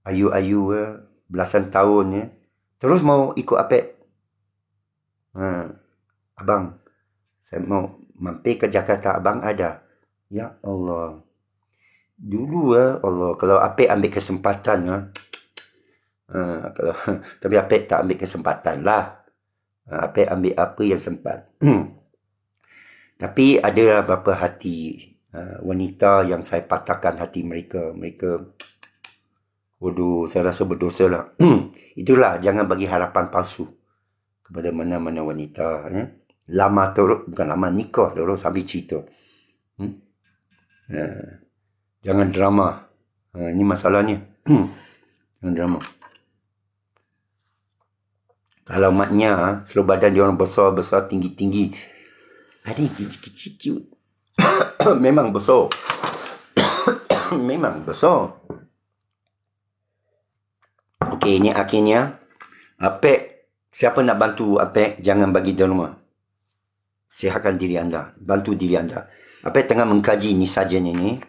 ayu-ayu belasan tahun. Terus mau ikut Apek. Abang, saya mau mampir ke Jakarta. Abang ada. Ya Allah. Dulu Allah, kalau Apek ambil kesempatan tapi Apek tak ambil kesempatan lah. Apek ambil apa yang sempat. Tapi ada beberapa hati wanita yang saya patahkan hati mereka. Waduh, saya rasa berdosa lah. Itulah, jangan bagi harapan palsu kepada mana-mana wanita. Lama terus, bukan lama, nikah terus habis cerita. Jangan drama. Ini masalahnya. Jangan drama. Kalau maknya seluruh badan dia orang besar-besar, tinggi-tinggi. Ada yang kecil-kecil. Memang besar. Memang besar. Okey, ini akhirnya. Apek, siapa nak bantu Apek, jangan bagi derma. Sihatkan diri anda. Bantu diri anda. Apek tengah mengkaji ni sajian ini.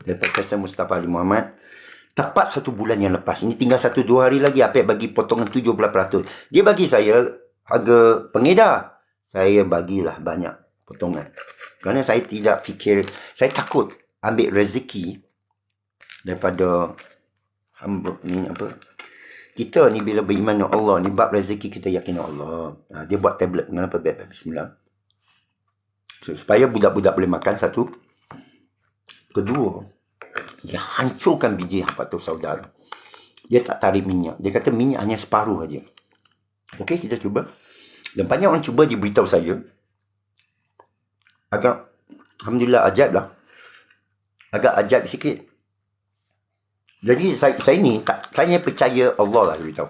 Daripada Profesor Mustafa Ali Muhammad. Tepat 1 bulan yang lepas. Ini tinggal 1-2 hari lagi. Apek bagi potongan 70%. Dia bagi saya harga pengedar. Saya bagilah banyak potongan. Kerana saya tidak fikir. Saya takut ambil rezeki daripada hamba ni apa. Kita ni bila beriman dengan Allah ni, bab rezeki kita yakin Allah. Dia buat tablet. Kenapa? Bismillah. Supaya budak-budak boleh makan, satu. Kedua, dia hancurkan biji habatus saudara. Dia tak tarik minyak. Dia kata minyak hanya separuh saja. Okey, kita cuba. Dan banyak orang cuba, dia beritahu saya. Agak, alhamdulillah, ajaib lah. Agak ajaib sikit. Jadi saya ni, saya percaya Allah lah beritahu.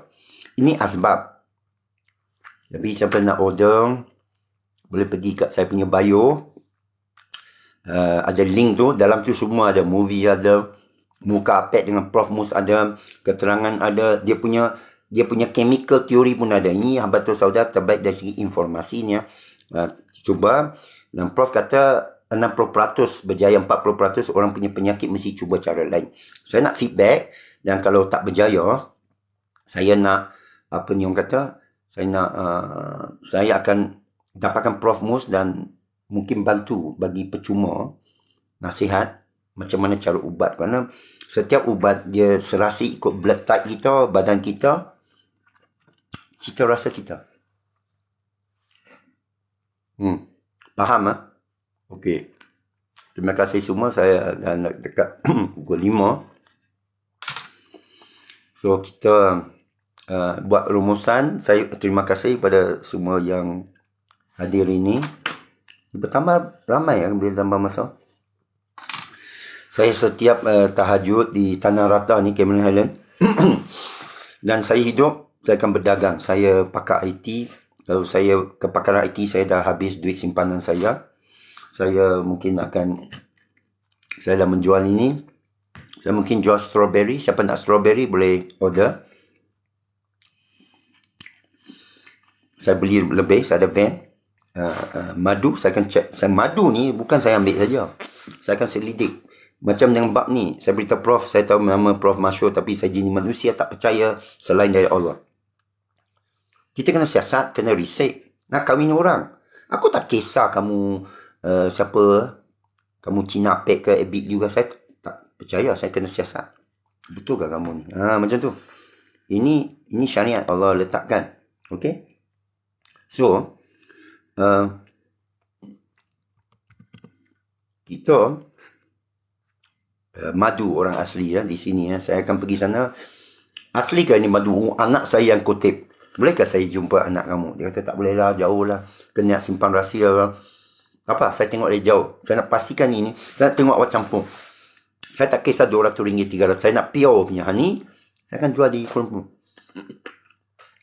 Ini asbab. Tapi siapa nak order, boleh pergi kat saya punya bio. Ada link tu. Dalam tu semua ada. Movie ada. Muka Apek dengan Prof Mus ada. Keterangan ada. Dia punya Dia punya chemical theory pun ada. Ini Habatul Sauda terbaik dari segi informasinya. Cuba, dan Prof kata 60% berjaya, 40% orang punya penyakit mesti cuba cara lain. Saya nak feedback, dan kalau tak berjaya, saya nak, apa ni orang kata, saya akan dapatkan Prof Mus dan mungkin bantu bagi percuma nasihat macam mana cara ubat. Kerana setiap ubat dia serasi ikut blood type kita, badan kita, cita rasa kita. Faham ah? Okey. Terima kasih semua. Saya dah nak dekat pukul 5. So kita buat rumusan. Saya terima kasih pada semua yang hadir ini. Bertambah ramai ya, bila tambah masa. Saya setiap tahajud di Tanah Rata ni, Cameron Highland. Dan saya hidup, saya akan berdagang. Saya pakar IT. Kalau saya kepakaran IT, saya dah habis duit simpanan saya. Saya mungkin saya dah menjual ini. Saya mungkin jual strawberry. Siapa nak strawberry boleh order. Saya beli lebih, saya ada van. Madu, saya akan check. Madu ni bukan saya ambil saja. Saya akan selidik. Macam yang bab ni, saya beritahu Prof, saya tahu nama Prof masyhur, tapi saya jenis manusia tak percaya selain dari Allah. Kita kena siasat, kena research. Nak kahwin orang. Aku tak kisah kamu siapa, kamu Cina Pek ke Ebit juga, saya tak percaya. Saya kena siasat. Betul ke kamu ni? Macam tu. Ini syariat Allah letakkan. Okay? So, kita madu orang asli ya di sini ya. Saya akan pergi sana. Asli ke ini madu? Anak saya yang kutip. Bolehkah saya jumpa anak kamu? Dia kata tak boleh lah, jauh lah. Kena simpan rahsia lah. Apa? Saya tengok dari jauh. Saya nak pastikan ini. Saya nak tengok awak campur. Saya tak kisah RM200, RM300. Saya nak pure punya honey. Saya akan jual di Kuala Lumpur.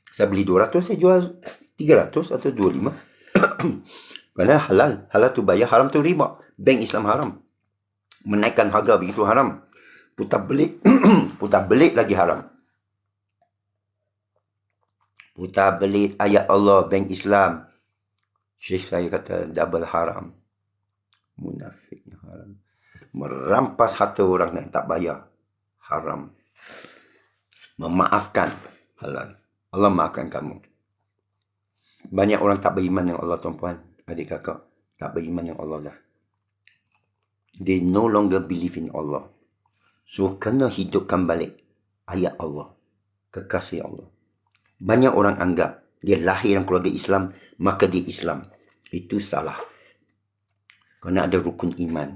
Saya beli 200, saya jual 300 atau 25. Kerana halal. Halal tu bayar, haram tu riba. Bank Islam haram. Menaikkan harga begitu haram. Putar belik. Putar belik lagi haram. Putar belik ayat Allah, Bank Islam. Syekh saya kata double haram. Munafiknya haram. Merampas harta orang yang tak bayar. Haram. Memaafkan. Halal. Allah maafkan kamu. Banyak orang tak beriman dengan Allah, tuan-puan, adik kakak. Tak beriman dengan Allah dah. They no longer believe in Allah. So, kena hidupkan balik ayat Allah. Kekasih Allah. Banyak orang anggap dia lahir dalam keluarga Islam, maka dia Islam. Itu salah. Kerana ada rukun iman.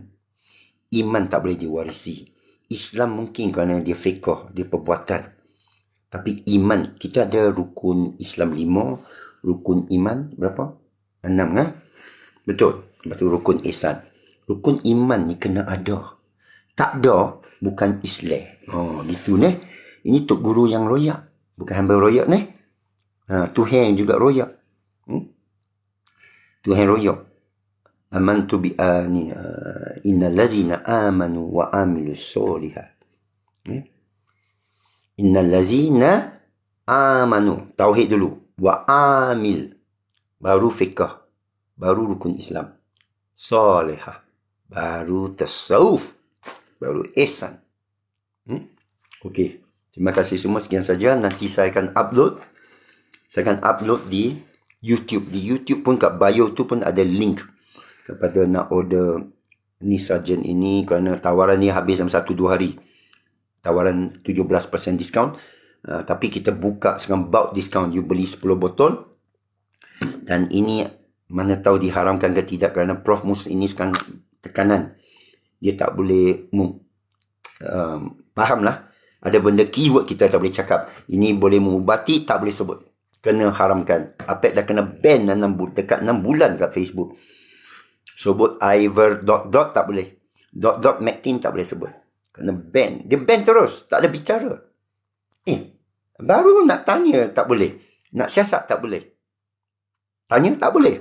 Iman tak boleh diwarisi. Islam mungkin kerana dia fiqh, dia perbuatan. Tapi iman, kita ada rukun Islam 5, rukun iman berapa? 6 kan? Betul. Lepas tu rukun ihsan. Rukun iman ni kena ada. Tak ada, bukan Islam. Gitu ni. Ini Tok Guru yang royak. Bukan hamba royak ni. Tuhan juga royak. Tuhan royak. Amantu bi'ani innal ladzina amanu wa amilus solihat. Innal ladzina amanu. Tauhid dulu. Wa amil. Baru fiqh. Baru rukun Islam. Solihah. Baru tasawuf. Baru ihsan. Okey. Terima kasih semua. Sekian saja. Nanti saya akan upload. Saya akan upload di YouTube. Di YouTube pun kat bio tu pun ada link kepada nak order ni sarjan ini, kerana tawaran ni habis dalam 1-2 hari. Tawaran 17% diskaun. Tapi kita buka sekarang bulk diskaun. You beli 10 botol. Dan ini mana tahu diharamkan ke tidak, kerana Prof Mus ini sekarang tekanan. Dia tak boleh fahamlah. Ada benda keyword kita tak boleh cakap. Ini boleh mengubati, tak boleh sebut. Kena haramkan. Apek dah kena ban dekat 6 bulan kat Facebook. Sebut Ivor ... tak boleh. ... Mactin tak boleh sebut. Kena ban. Dia ban terus. Tak ada bicara. Baru nak tanya tak boleh. Nak siasat tak boleh. Tanya tak boleh.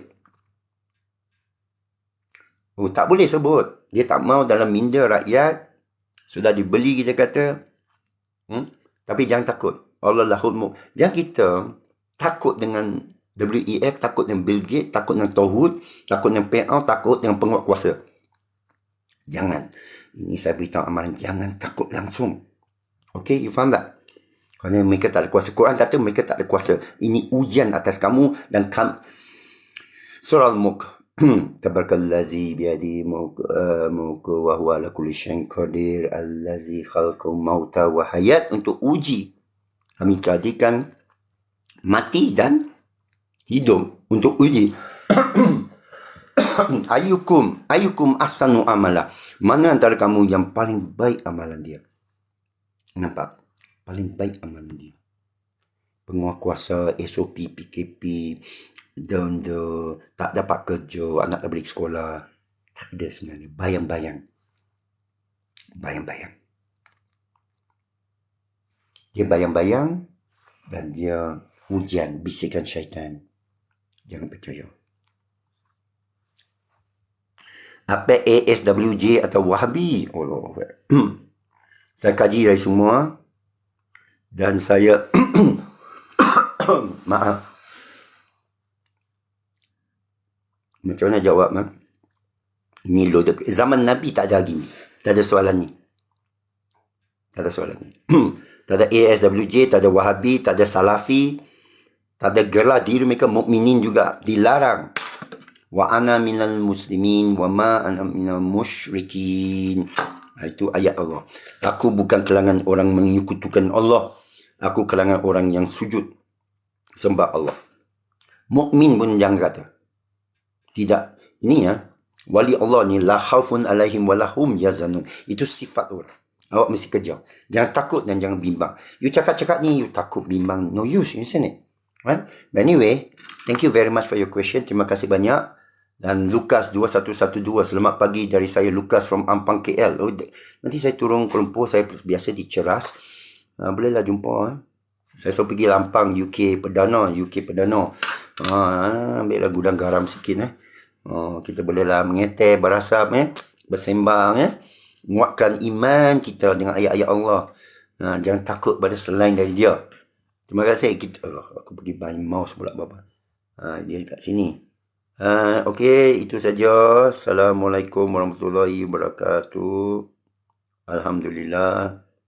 Tak boleh sebut. Dia tak mau dalam minda rakyat. Sudah dibeli, kita kata. Tapi jangan takut. Allah lahul mulk. Jangan kita takut dengan WEF, takut dengan Bill Gates, takut dengan Tauhid, takut dengan PA, takut dengan penguat kuasa. Jangan. Ini saya beritahu amaran, jangan takut langsung. Okey, you faham tak? Kerana mereka tak ada kuasa. Quran kata mereka tak ada kuasa. Ini ujian atas kamu dan Surah Al-Mulk. Tabarakalladzi biyadihi mulku wa huwa ala kulli syai'in qadir allazi khalaqal mauta wa hayat, untuk uji. Kami jadikan mati dan hidup untuk uji. Ayukum ahsanu amala. Mana antara kamu yang paling baik amalan dia? Nampak? Paling baik amalan dia. Penguatkuasa, SOP, PKP, donda, tak dapat kerja, anak tak balik sekolah. Tak ada sebenarnya. Bayang-bayang. Dia bayang-bayang dan dia ujian, bisikan syaitan. Jangan percaya. Apa ASWJ atau Wahabi? Allah. Saya kaji dari semua dan saya maaf. Macam mana jawab? Ini loaded. Zaman Nabi tak ada gini. Tak ada soalan ni. Tak ada ASWJ, tak ada Wahabi, tak ada Salafi, tak ada gelar diri mereka mukminin juga. Dilarang. Wa ana minal muslimin wa ma ana minal musyrikin. Itu ayat Allah. Aku bukan kalangan orang menyekutukan Allah. Aku kalangan orang yang sujud sembah Allah. Mukmin pun jangan kata. Tidak. Ini ya. Wali Allah ni la khaufun alaihim wa lahum yazanun. Itu sifat orang. Awak mesti kejar. Jangan takut dan jangan bimbang. You cakap-cakap ni, you takut, bimbang. No use, isn't it? Right? But anyway, thank you very much for your question. Terima kasih banyak. Dan Lukas 2112, selamat pagi dari saya Lukas from Ampang KL. Nanti saya turun Kuala Lumpur, saya biasa di Ceras. Bolehlah jumpa. Saya selalu pergi Lampang, UK Perdana. Ambillah gudang garam sikit. Kita bolehlah mengeter, berasap, bersembang, menguatkan iman kita dengan ayat-ayat Allah. Jangan takut pada selain dari dia. Terima kasih. Aku pergi buying mouse pula bapa. Dia dekat sini. Okey, itu saja. Assalamualaikum warahmatullahi wabarakatuh. Alhamdulillah.